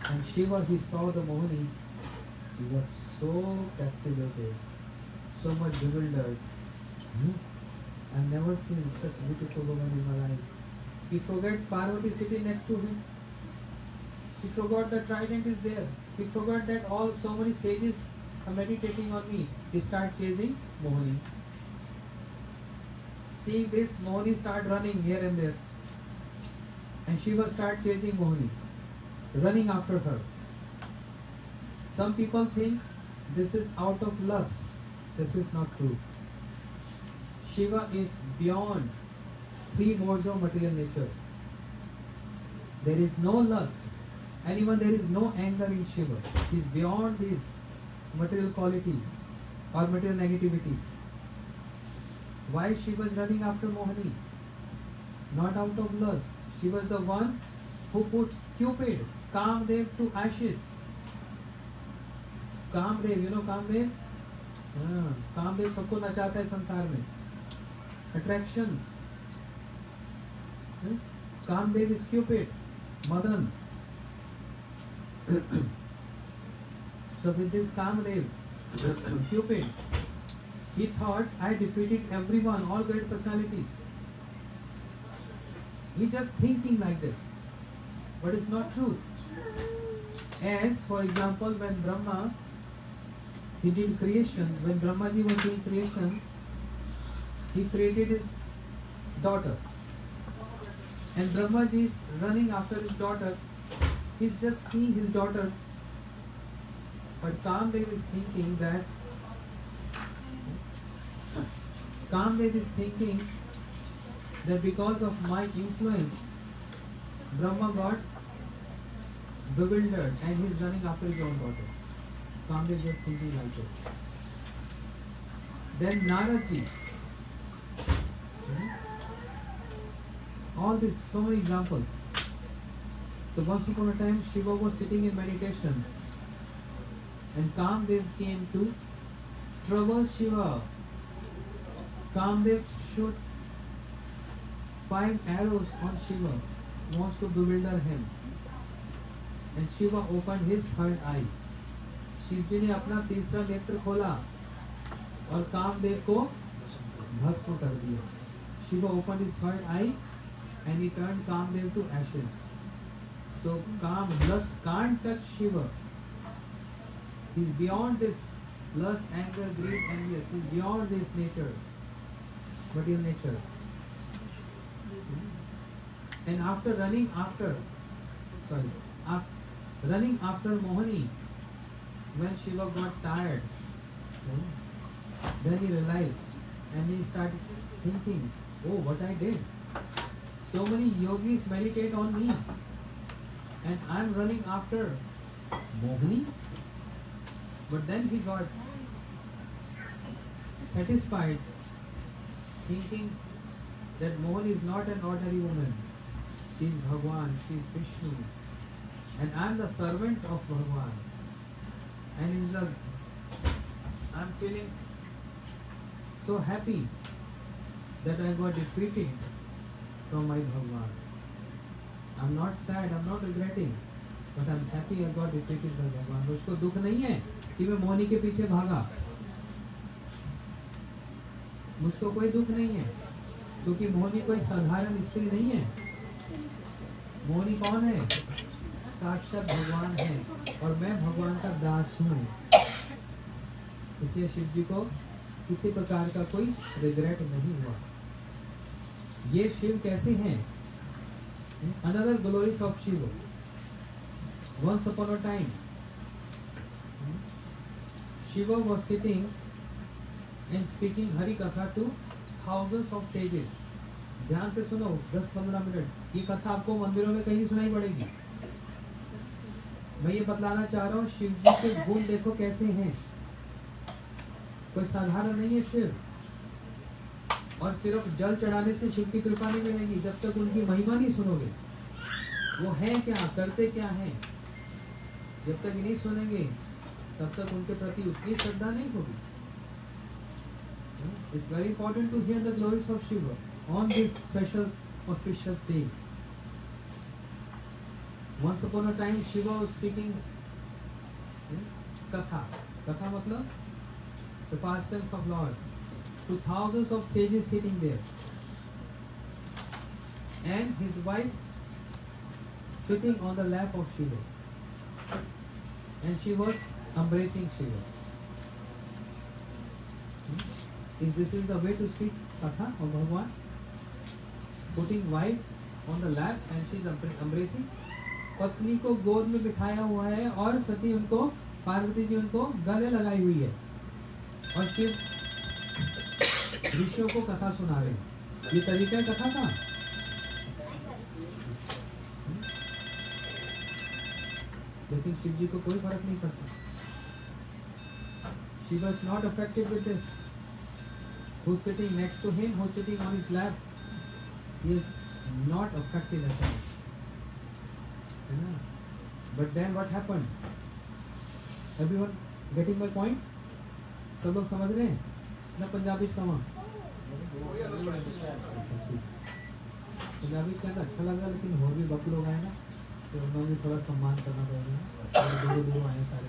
And Shiva, he saw the Mohini. He was so captivated, so much bewildered. I've never seen such beautiful woman in my life. He forgot Parvati sitting next to him. He forgot the trident is there. He forgot that so many sages are meditating on me. He started chasing Mohini. Seeing this, Mohini started running here and there. And Shiva started chasing Mohini, running after her. Some people think this is out of lust. This is not true. Shiva is beyond 3 modes of material nature. There is no lust, and even there is no anger in Shiva. He is beyond these material qualities or material negativities. Why Shiva is running after Mohini? Not out of lust. Shiva is the one who put Cupid, Kamdev, to ashes. Kamdev, you know Kamdev? Kamdev सबको नचाता है संसार में. Attractions. Kamdev is Cupid, Madan. So with this Kamdev, Cupid, he thought, I defeated everyone, all great personalities. He's just thinking like this, but it's not true. As for example, when Brahma, he did creation, when Brahmaji was doing creation, he created his daughter. And Brahmaji is running after his daughter. He's just seeing his daughter. But Kamdev is thinking that because of my influence, Brahma got bewildered and he's running after his own daughter. Kamdev is just thinking like this. Then Naradji. All these, so many examples. So once upon a time, Shiva was sitting in meditation, and Kamdev came to trouble Shiva. Kamdev shot 5 arrows on Shiva, wants to bewilder him. And Shiva opened his third eye. Shiv जी ने अपना तीसरा नेत्र खोला और कामदेव को भस्म कर दिया. Shiva opened his third eye and he turned Kamdev to ashes. So lust can't touch Shiva. He's beyond this lust, anger, greed, envious. He's beyond this nature, material nature. And after running after Mohini, when Shiva got tired, then he realized and he started thinking, oh, what I did. So many yogis meditate on me and I'm running after Mohini. But then he got satisfied thinking that Mohini is not an ordinary woman. She is Bhagwan, she is Vishnu. And I am the servant of Bhagwan. And I am feeling so happy that I got defeated from my Bhagwan. I am not sad, I am not regretting. But I am happy I got defeated by Bhagwan. उसको दुख नहीं है कि मैं मोहिनी के पीछे भागा. मुझको कोई दुख नहीं है क्योंकि मोहिनी कोई साधारण स्त्री नहीं है. मोहिनी कौन है? साक्षात भगवान है और मैं भगवान का दास हूँ. इसलिए शिव जी को किसी प्रकार का कोई रिग्रेट नहीं हुआ. ये शिव कैसे हैं? Another glories of Shiva. Once upon a time, Shiva was sitting and speaking Hari Katha to thousands of sages. ध्यान से सुनो 10-15 मिनट. ये कथा आपको मंदिरों में कहीं सुनाई पड़ेगी. मैं ये बतलाना चाह रहा हूँ शिव जी के गुण देखो कैसे हैं. कोई साधारण नहीं है शिव. और सिर्फ जल चढ़ाने से शिव की कृपा नहीं मिलेगी जब तक उनकी महिमा नहीं सुनोगे. वो है क्या, करते क्या हैं, जब तक नहीं सुनेंगे तब तक उनके प्रति उतनी श्रद्धा नहीं होगी. It's very important to hear the glories of Shiva on this special auspicious day. Once upon a time Shiva was speaking Katha. Katha मतलब the pastimes of Lord to thousands of sages sitting there. And his wife sitting on the lap of Shiva. And she was embracing Shiva. This is the way to speak Katha of Bhagwan? Putting wife on the lap and she is embracing. पत्नी को गोद में बिठाया हुआ है और सती उनको, पार्वती जी उनको गले लगाई हुई है और शिव ऋषियों को कथा सुना रहे हैं. ये तरीका है कथा का. लेकिन शिव जी को कोई फर्क नहीं पड़ता. Shiva is not affected with this. Who's sitting next to him, who's sitting on his lap, he is not affected at all. But then what happened? Everyone getting my point? सब लोग समझ रहे हैं ना? पंजाबी का वहाँ पंजाबी कहना अच्छा लग रहा है लेकिन और भी बहुत लोग आए ना तो उन्होंने भी थोड़ा सम्मान करना पड़ेगा. दूर आए सारे.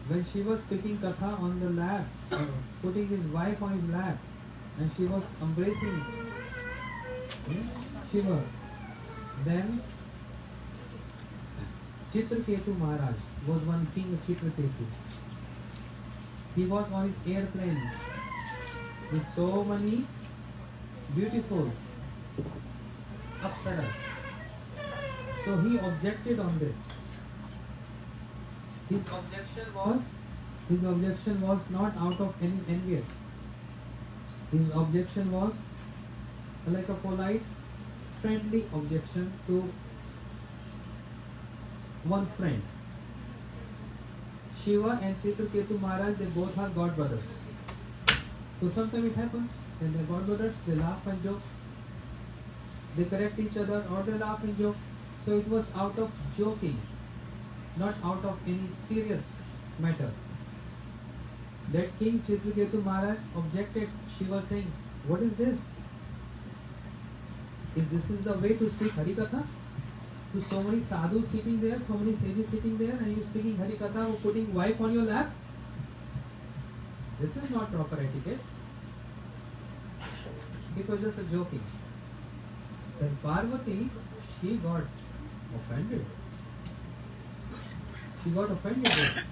When she was speaking Katha on the lap, putting his wife on his lap, and she was embracing Shiva, then Chitraketu Maharaj was one king of Chitraketu. He was on his airplane with so many beautiful apsaras. So he objected on this. His objection was not out of any envious. His objection was like a polite, friendly objection to one friend. Shiva and Chitraketu Maharaj, they both are god brothers. So sometimes it happens, when they're god brothers, they laugh and joke. They correct each other or they laugh and joke. So it was out of joking, not out of any serious matter. That King Chitraketu Maharaj objected. Shiva saying, what is this? This is the way to speak Hari Katha? To so many sadhus sitting there, so many sages sitting there, and you speaking Hari Katha, putting wife on your lap? This is not proper etiquette. It was just a joking. Then Parvati, she got offended. She got offended there.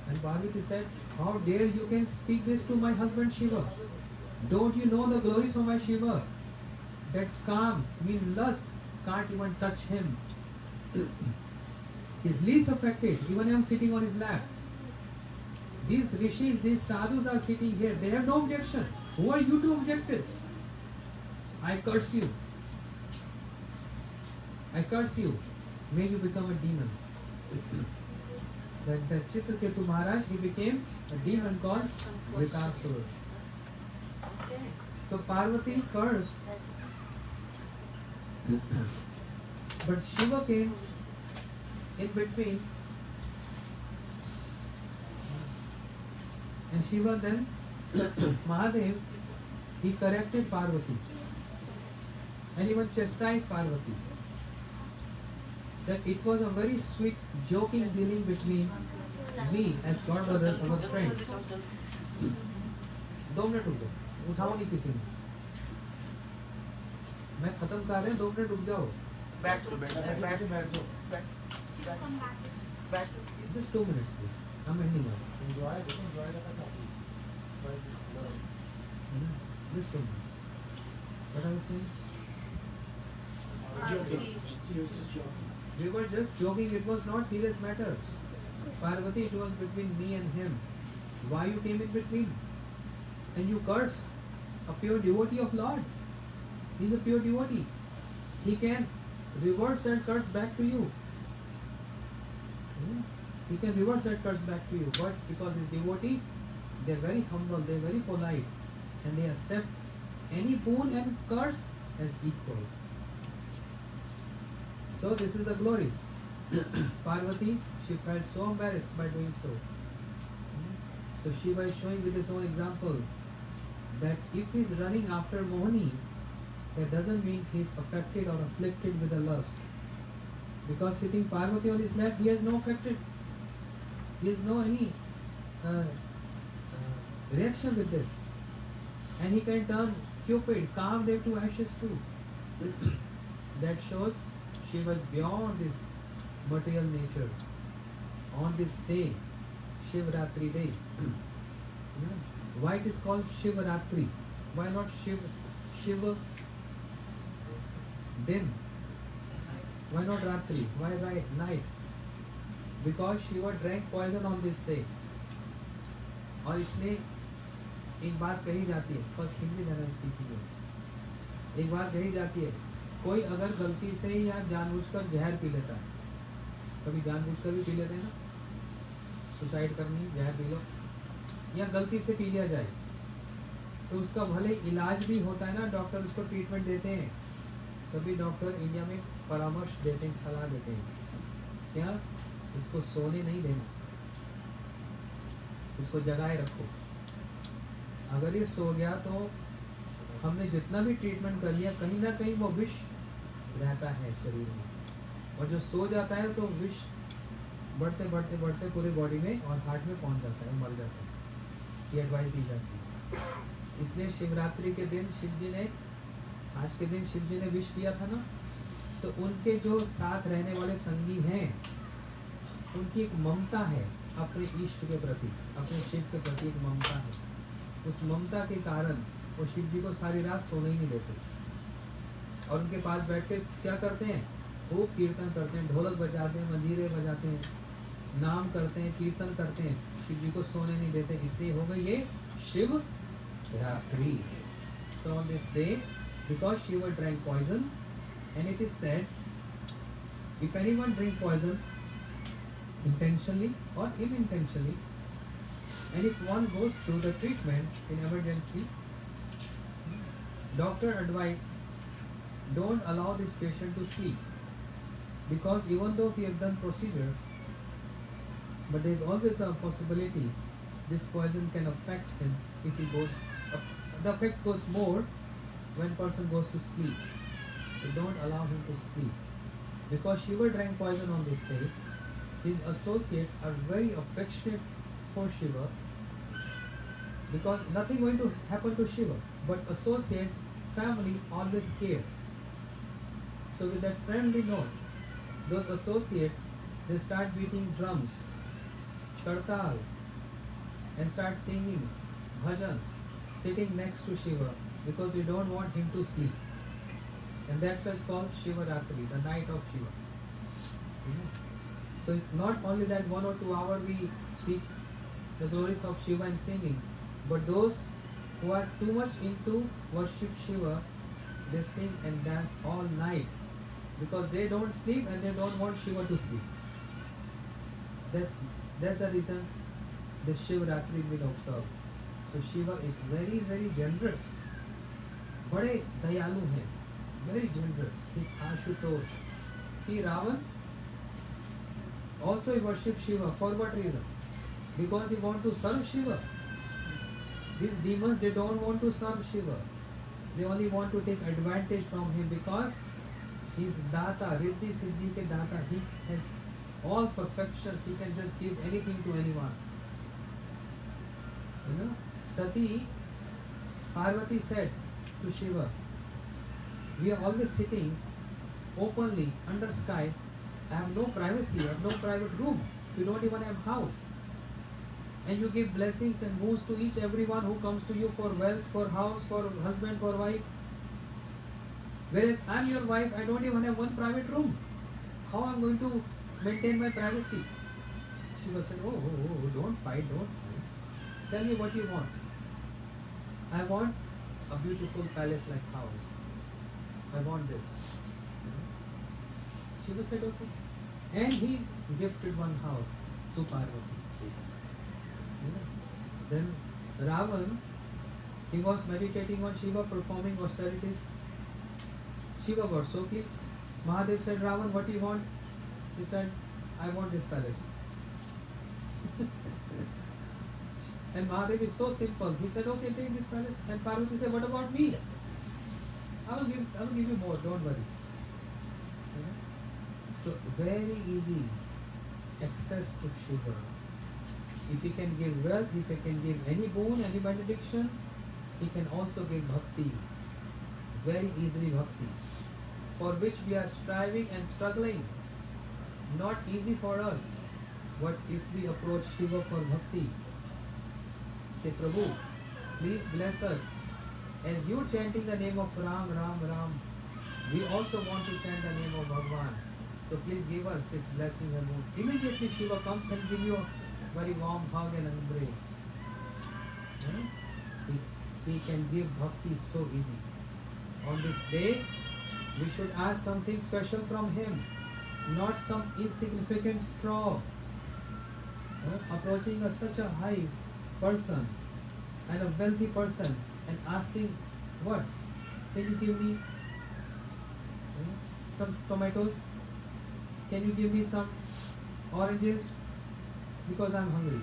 And Parvati said, how dare you can speak this to my husband Shiva? Don't you know the glories of my Shiva? That calm, mean lust, can't even touch him. He's least affected, even I am sitting on his lap. These rishis, these sadhus are sitting here, they have no objection. Who are you to object this? I curse you. I curse you. May you become a demon. Then the Chitraketu Maharaj, he became a demon called Vikasura. So Parvati cursed. But Shiva came in between. And Shiva then, Mahadev, he corrected Parvati. And even chastised Parvati. That it was a very sweet joking dealing between me as God brothers, our friends. 2 minute रुक जाओ, उठाओ नहीं किसी ने. मैं खत्म कर रहे हैं, 2 मिनट रुक जाओ. Just 2 minutes, please. I'm ending up. Enjoy the coffee. Just 2 minutes. What I was saying? Joking. She was just joking. We were just joking. It was not serious matter. Parvati, it was between me and him. Why you came in between? And you cursed a pure devotee of Lord. He's a pure devotee. He can reverse that curse back to you. He can reverse that curse back to you. But because he's devotee, they're very humble, they're very polite, and they accept any boon and curse as equal. So this is the glories. Parvati, she felt so embarrassed by doing so. So Shiva is showing with his own example that if he is running after Mohini, that doesn't mean he is affected or afflicted with a lust. Because sitting Parvati on his lap, he has no affected. He has no any reaction with this. And he can turn Cupid, Kamdev to ashes too. That shows Shiva is beyond this material nature. On this day, Shivratri day. Why it is called Shivratri? Why not Shiva Din? Why not Ratri? Why night? Because Shiva drank poison on this day. और इसलिए एक बात कही जाती है, first Hindi में speaking है, एक बात कही जाती है, कोई अगर गलती से या जानबूझकर जहर पी लेता है, कभी जानबूझकर भी पी लेते हैं ना, सुसाइड करनी, जहर पी लो, या गलती से पी लिया जाए, तो उसका भले इलाज भी होता है ना, डॉक्टर उसको ट्रीटमेंट देते हैं, तभी डॉक्टर इंडिया में परामर्श देते हैं, सलाह देते हैं, क्या इसको सोने नहीं देना, इसको जगाए रखो, अगर ये सो गया तो हमने जितना भी ट्रीटमेंट कर लिया, कहीं ना कहीं वो विष रहता है शरीर में, और जो सो जाता है तो विष बढ़ते बढ़ते बढ़ते पूरी बॉडी में और हार्ट में पहुंच जाता है, मर जाता है, ये एडवाइस दी जाती है. इसलिए शिवरात्रि के दिन शिव जी ने, आज के दिन शिव जी ने विष पिया था ना, तो उनके जो साथ रहने वाले संगी हैं, उनकी एक ममता है अपने इष्ट के प्रति, अपने शिव के प्रति एक ममता है. उस ममता के कारण वो शिव जी को सारी रात सोने ही नहीं देते, और उनके पास बैठ के क्या करते हैं, खूब कीर्तन करते हैं, ढोलक बजाते हैं, मंजीरे बजाते हैं, नाम करते हैं, कीर्तन करते हैं, शिव जी को सोने नहीं देते. इसलिए हो गई ये शिव रात्रि. So on this day, because Shiva drank poison, and it is said, if anyone drink poison intentionally or unintentionally, and if one goes through the treatment in emergency, doctor advise, don't allow this patient to sleep, because even though we have done procedure, but there is always a possibility this poison can affect him if he goes up. The effect goes more when person goes to sleep, so don't allow him to sleep. Because Shiva drank poison on this day, his associates are very affectionate for Shiva, because nothing going to happen to Shiva. But associates, family always care. So with that friendly note, those associates, they start beating drums, tartal, and start singing bhajans, sitting next to Shiva because they don't want him to sleep. And that's why it's called Shiva Ratri, the night of Shiva. You know? So it's not only that 1 or 2 hours we speak the glories of Shiva and singing, but those who are too much into worship Shiva, they sing and dance all night because they don't sleep and they don't want Shiva to sleep. That's the reason the Shivratri will observe. So Shiva is very, very generous. बड़े दयालु हैं, very generous. He's Ashutosh. See Ravan? Also he worships Shiva. For what reason? Because he want to serve Shiva. These demons, they don't want to serve Shiva. They only want to take advantage from him because he's Data, Riddhi Siddhi ke Data. He has all perfections. He can just give anything to anyone. You know, Sati, Parvati said to Shiva, we are always sitting openly under sky. I have no privacy, I have no private room. We don't even have house. And you give blessings and boons to each everyone who comes to you for wealth, for house, for husband, for wife. Whereas I am your wife, I don't even have one private room. How I am going to maintain my privacy? Shiva said, oh, don't fight. Tell me what you want. I want a beautiful palace-like house. I want this. Shiva said, okay. And he gifted one house to Parvati. Then Ravan, he was meditating on Shiva, performing austerities. Shiva got so pleased. Mahadev said, Ravan, what do you want? He said, I want this palace. And Mahadev is so simple. He said, okay, take this palace. And Parvati said, what about me? I will give you more, don't worry. So very easy access to Shiva. If he can give wealth, if he can give any boon, any benediction, he can also give bhakti. Very easily bhakti. For which we are striving and struggling. Not easy for us. But if we approach Shiva for bhakti, say, Prabhu, please bless us. As you chanting the name of Ram, Ram, Ram, we also want to chant the name of Bhagwan. So please give us this blessing and boon. Immediately Shiva comes and give you a very warm hug and embrace. He can give bhakti so easy. On this day, we should ask something special from him, not some insignificant straw. Approaching such a high person and a wealthy person and asking, what? Can you give me some tomatoes? Can you give me some oranges? Because I'm hungry.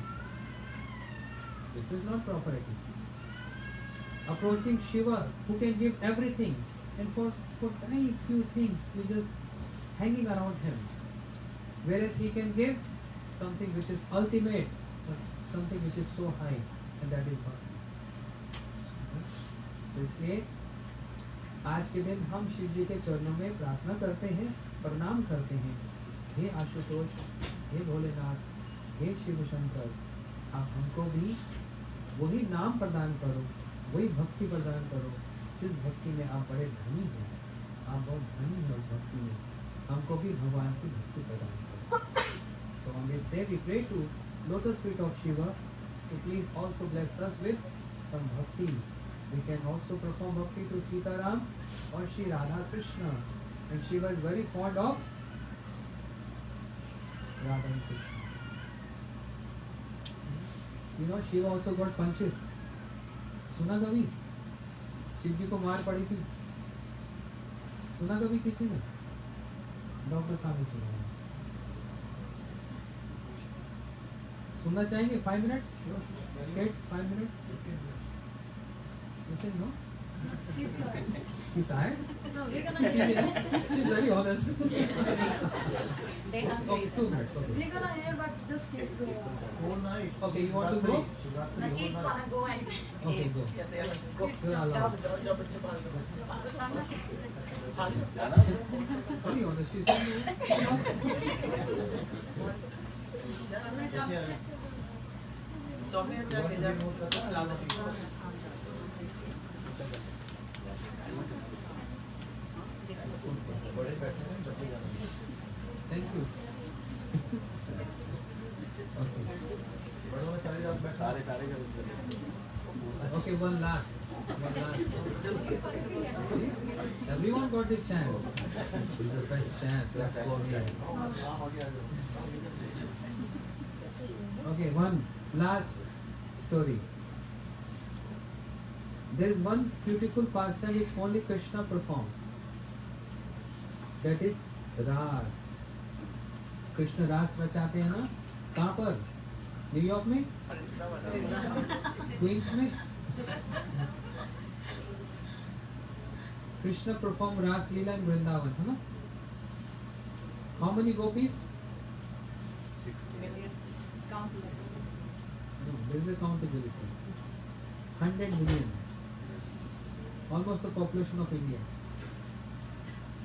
This is not proper etiquette. Approaching Shiva, who can give everything, and for tiny few things, we just hanging around him. Whereas he can give something which is ultimate, something which is so high, and that is bhakti. तो इसलिए आज के दिन हम शिव जी के चरणों में प्रार्थना करते हैं, प्रणाम करते हैं. हे आशुतोष, हे भोलेनाथ, हे शिव शंकर, आप हमको भी वही नाम प्रदान करो, वही भक्ति प्रदान करो जिस भक्ति में आप बड़े धनी हैं. आप बहुत धनी हैं उस भक्ति में. हमको भी भगवान की भक्ति प्रदान करो. So on this day we pray to lotus feet of Shiva to please also bless us with some bhakti. We can also perform bhakti to Sitaram or Shri Radha Krishna. And Shiva is very fond of Radha and Krishna. You know, Shiva also got punches. सुना कभी? शिव जी को मार पड़ी थी. सुना कभी किसी ने? डॉक्टर साहब ने सुना. सुनना चाहेंगे? 5 minutes? Kids, 5 minutes? Listen, no? You tired? No, we're gonna hear. She's very honest. They Okay, hungry. 2 minutes. Okay. We're gonna hear, but just kids go. Whole night. Okay, you want to go? Shivratri, The whole kids night. wanna go and Okay, go. You're allowed. Very honest. She's Thank you. Okay, one last. See? Everyone got this chance. This is the best chance. Let's go again. Okay, one last story. There is one beautiful pastime which only Krishna performs. That is रास. कृष्ण रास रचाते हैं ना? कहाँ पर? New York में? Queen's में? Krishna perform रास लीला in Vrindavan, है ना? How many gopis? No, there is a countability. 100 million. Almost the population of India.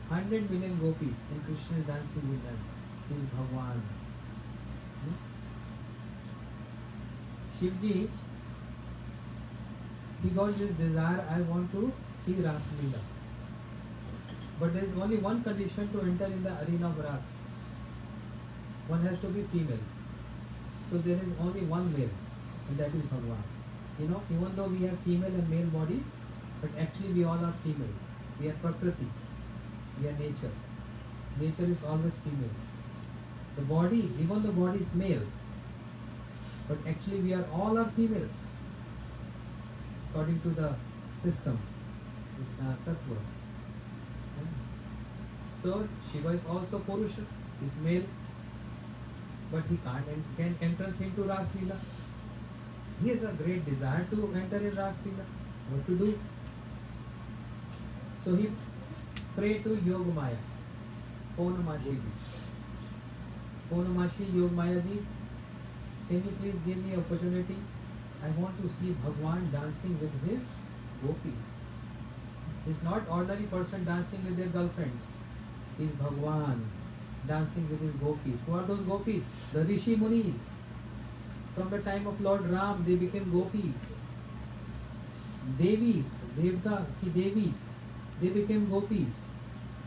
100 million gopis and Krishna is dancing with them. He is Bhagwan. Shivji, he got this desire, I want to see Ras Leela. But there is only one condition to enter in the arena of Ras. One has to be female. So there is only one male, and that is Bhagwan. You know, even though we have female and male bodies, but actually we all are females. We are Prakriti. We are nature. Nature is always female. The body, even the body is male, but actually we are all are females. According to the system, this Tattva. So Shiva is also Purusha, is male, but he can't enter into Ras Leela. He has a great desire to enter in Ras Leela. What to do? So he prayed to Yogamaya, Purnamashi ji. Purnamashi Yogamaya ji, can you please give me opportunity? I want to see Bhagwan dancing with his gopis. He's not ordinary person dancing with their girlfriends. He's Bhagwan dancing with his gopis. Who are those gopis? The Rishi Munis. From the time of Lord Ram, they became gopis. Devis, Devta ki Devis, they became gopis.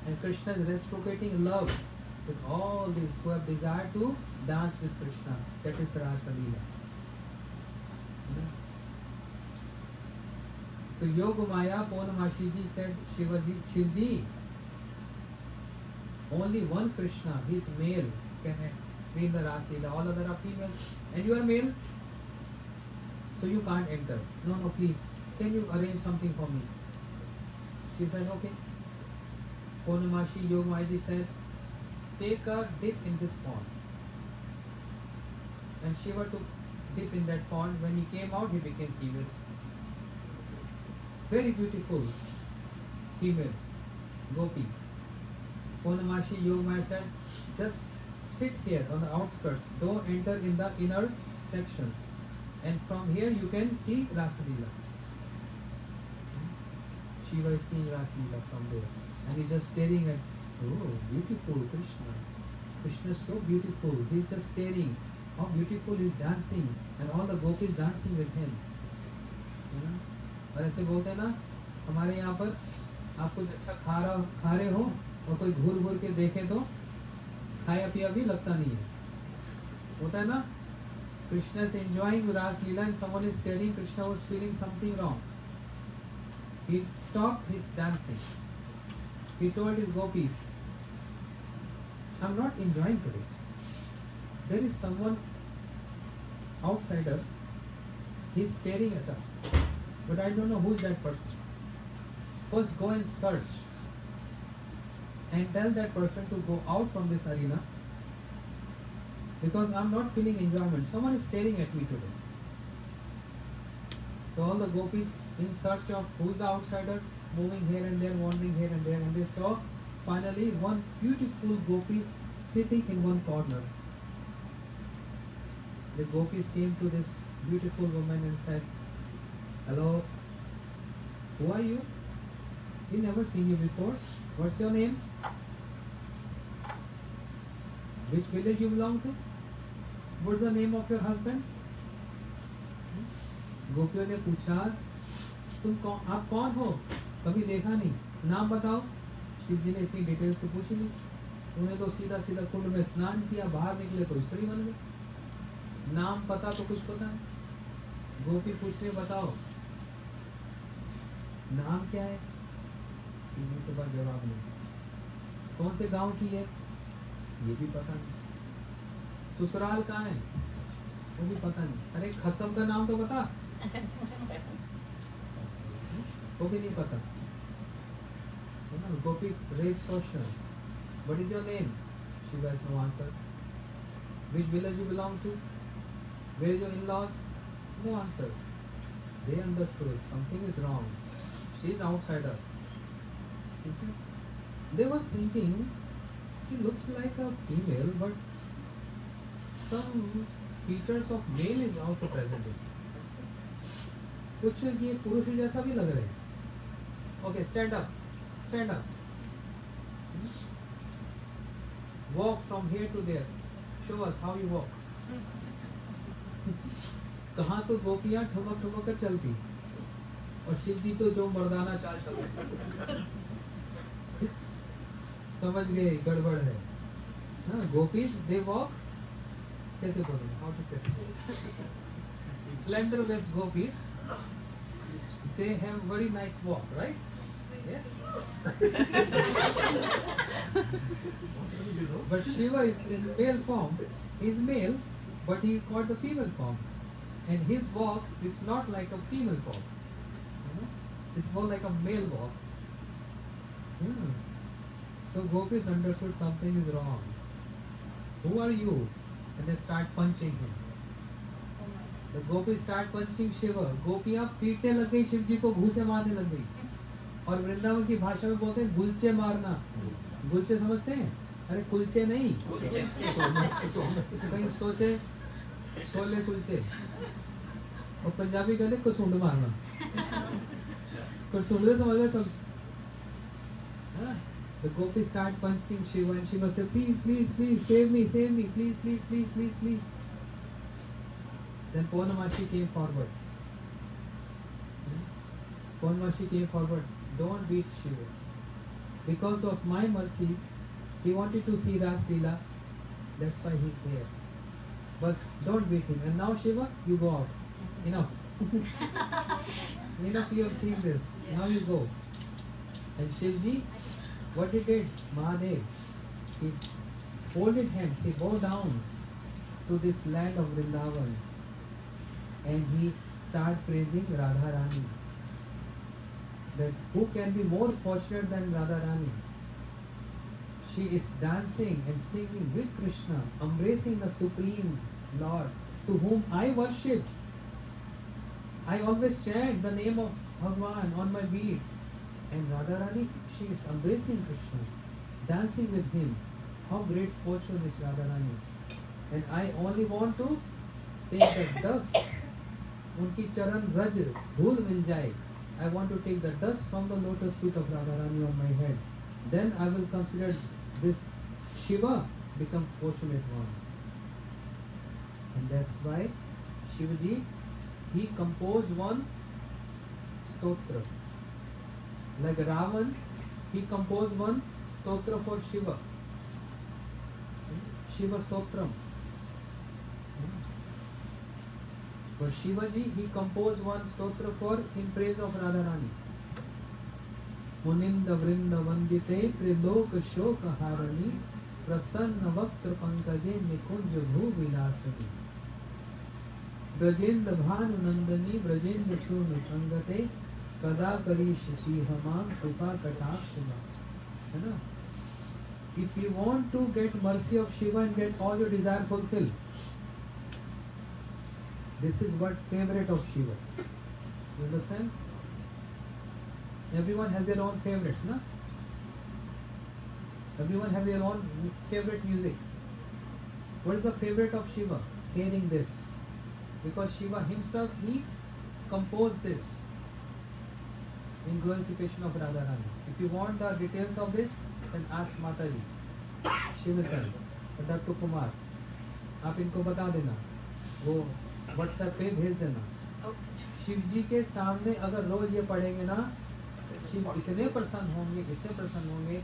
And Krishna is reciprocating love with all these who have desire to dance with Krishna. That is Rasa Leela. So Yogamaya Purnamashi ji said, Shivji, only one Krishna, he is male, can be in the Rasa Leela. All other are females. And you are male, so you can't enter. No, please, can you arrange something for me? She said, okay. Purnamashi Yogamaya ji said, take a dip in this pond. And Shiva took dip in that pond. When he came out, he became female. Very beautiful female, gopi. Purnamashi Yogamaya said, just sit here on the outskirts. Don't enter in the inner section. And from here you can see Rasa Leela. Shiva is seeing Rasa Leela from there. And he's just staring at, oh, beautiful Krishna. Krishna is so beautiful. He's just staring. How beautiful he's dancing. And all the gopis dancing with him. और ऐसे बोलते हैं ना, हमारे यहाँ पर आप कुछ अच्छा खा रहे हो और कोई घूर घूर के देखे तो खाया पिया भी लगता नहीं है. होता है ना, Krishna is enjoying Ras Leela and someone is staring. Krishna was feeling something wrong. He stopped his dancing. He told his gopis, I'm not enjoying today. There is someone outsider. He's staring at us. But I don't know who's that person. First go and search. And tell that person to go out from this arena. Because I'm not feeling enjoyment. Someone is staring at me today. So all the gopis in search of who's the outsider, moving here and there, wandering here and there, and they saw finally one beautiful gopis sitting in one corner. The gopis came to this beautiful woman and said, "Hello, who are you? We never seen you before. What's your name? Which village you belong to? What's the name of your husband?" गोपियों ने पूछा, आप कौन हो? कभी देखा नहीं, नाम बताओ। शिव जी ने इतनी डिटेल से पूछी नहीं। उन्हें तो सीधा सीधा कुंड में स्नान किया, बाहर निकले तो स्त्री बन गई। नाम पता तो कुछ पता है। गोपी पूछ रहे, बताओ नाम क्या है? शिव जी के पास जवाब नहीं। कौन से गांव की है? ये भी पता नहीं। ससुराल कहाँ है? वो भी पता नहीं। अरे खसम का नाम तो बता। वो भी नहीं पता। Gopis raise questions. What is your name? Shiva has no answer. Which village you belong to? Where is your in-laws? No answer. They understood something is wrong. She is outsider. She said, they was thinking she looks like a female, but some features of male is also present in. कुछ ये पुरुष जैसा भी लग रहे हैं। Okay, stand up. Stand up. Walk from here to there. Show us how you walk. कहाँ तो गोपियाँ ठुमक ठुमक कर चलती और शिव जी तो जो मर्दाना चाल चल रहे। समझ गए गड़बड़ है। हाँ, गोपीज they walk कैसे बोलें? How to say? Slender waist gopis, they have very nice walk, right? Yes. But Shiva is in male form. He is male, but he got the female form, and his walk is not like a female walk. It's more like a male walk. Yeah. So gopis understood something is wrong. Who are you? And they start punching him. The gopis start punching Shiva. गोपियाँ पीटने लग गई, शिव जी को घूसे मारने लग गई। और वृंदावन की भाषा में बोलते हैं गुलचे मारना। गुलचे समझते हैं? अरे कुलचे नहीं, कहीं सोचे छोले कुलचे। और पंजाबी कहते कुसुंड मारना। कुसुंड समझ रहे सब? The gopis start punching Shiva, and Shiva said, "Please, please, please, save me, please, please, please, please, please." Then Purnamashi came forward. Purnamashi came forward. Don't beat Shiva. Because of my mercy, he wanted to see Ras Leela. That's why he's here. But don't beat him. And now Shiva, you go out. Enough. Enough. You have seen this. Now you go. And Shivji, what he did, Mahadev, he folded hands. He bowed down to this land of Vrindavan. And he started praising Radharani. That who can be more fortunate than Radharani? She is dancing and singing with Krishna, embracing the Supreme Lord, to whom I worship. I always chant the name of Bhagwan on my beads. And Radharani, she is embracing Krishna, dancing with him. How great fortune is Radharani. And I only want to take the dust. उनकी चरण रज धूल मिल जाए. I want to take the dust from the lotus feet of Radharani on my head. Then I will consider this Shiva become fortunate one. And that's why Shivaji, he composed one stotra. Like Ravan, he composed one stotra for Shiva. Shiva Stotram. But Shivaji, he composed one stotra for in praise of Radharani. Muninda Vrinda Vandite Trilok Shoka Harani Prasanna Vaktra Pankaje Nikunja Bhu Vilasani Brajendra Bhanu Nandani Brajendra Sunu Sangate Kada Karish Sihamam Kripa Katakshima. If you want to get mercy of Shiva and get all your desire fulfilled, this is what favorite of Shiva. You understand? Everyone has their own favorites, na? Everyone have their own favorite music. What is the favorite of Shiva? Hearing this. Because Shiva himself, he composed this in glorification of Radharani. If you want the details of this, then ask Mataji. She will tell. But Dr. Kumar, आप इनको बता देना, वो WhatsApp पे भेज देना. शिव जी के सामने अगर रोज ये पढ़ेंगे ना, शिव इतने प्रसन्न होंगे,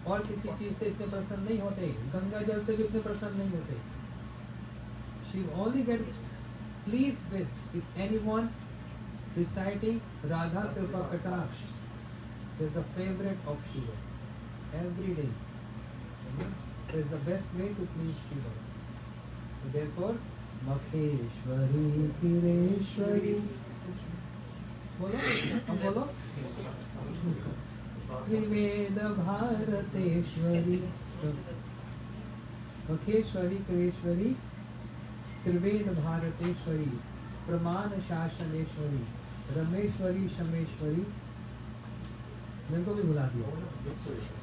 और किसी चीज से इतने प्रसन्न नहीं होते, गंगा जल से भी इतने प्रसन्न नहीं होते. Shiv only get pleased with if anyone reciting Radha Kripa Kataksh is the favorite of Shiva. Every day. Is the best way to please Shiva. Therefore, Makheshwari Kireshwari. बोलो. त्रिवेद भारतेश्वरी. मखेश्वरी किरेश्वरी, त्रिवेद भारतेश्वरी, प्रमाण शासनेश्वरी, रमेश्वरी शमेश्वरी. मेरे को भी बुला दिया.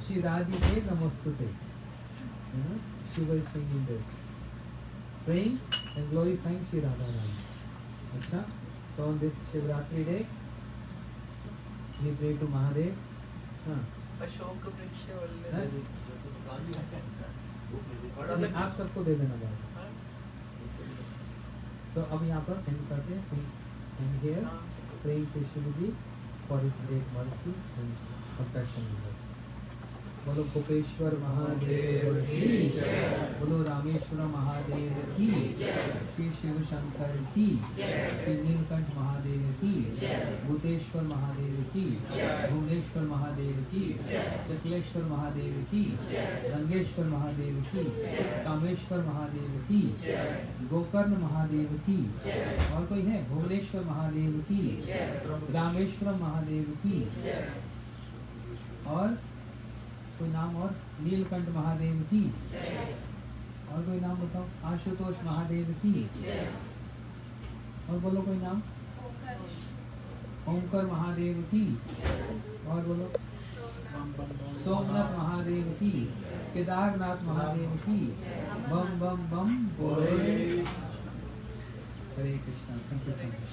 श्री राधिके नमस्तुते. Shiva is singing this, praying and glorifying Shri Radharani. Achha? So on this Shivratri day, we pray to Mahadev. Ashok वृक्ष नहीं, आप सबको दे देना बात. तो अब यहाँ पर end करते हैं. And here, praying to Shivaji for his great mercy and compassion with us. बोलो गोपेश्वर महादेव की जय. बोलो रामेश्वर महादेव की जय. श्री शिव शंकर की जय. श्री नीलकंठ महादेव की जय. भूतेश्वर महादेव की जय. भुवनेश्वर महादेव की जय. चकलेश्वर महादेव की जय. रंगेश्वर महादेव की जय. कामेश्वर महादेव की जय. गोकर्ण महादेव की जय. और कोई है? भुवनेश्वर महादेव की जय. रामेश्वर महादेव की जय. और कोई नाम? और नीलकंठ महादेव की. और कोई नाम बताओ? आशुतोष महादेव की. और बोलो कोई नाम? ओंकार महादेव की. और बोलो सोमनाथ महादेव की. केदारनाथ महादेव की. बम बम बम बोले. Hare Krishna. Thank you so much.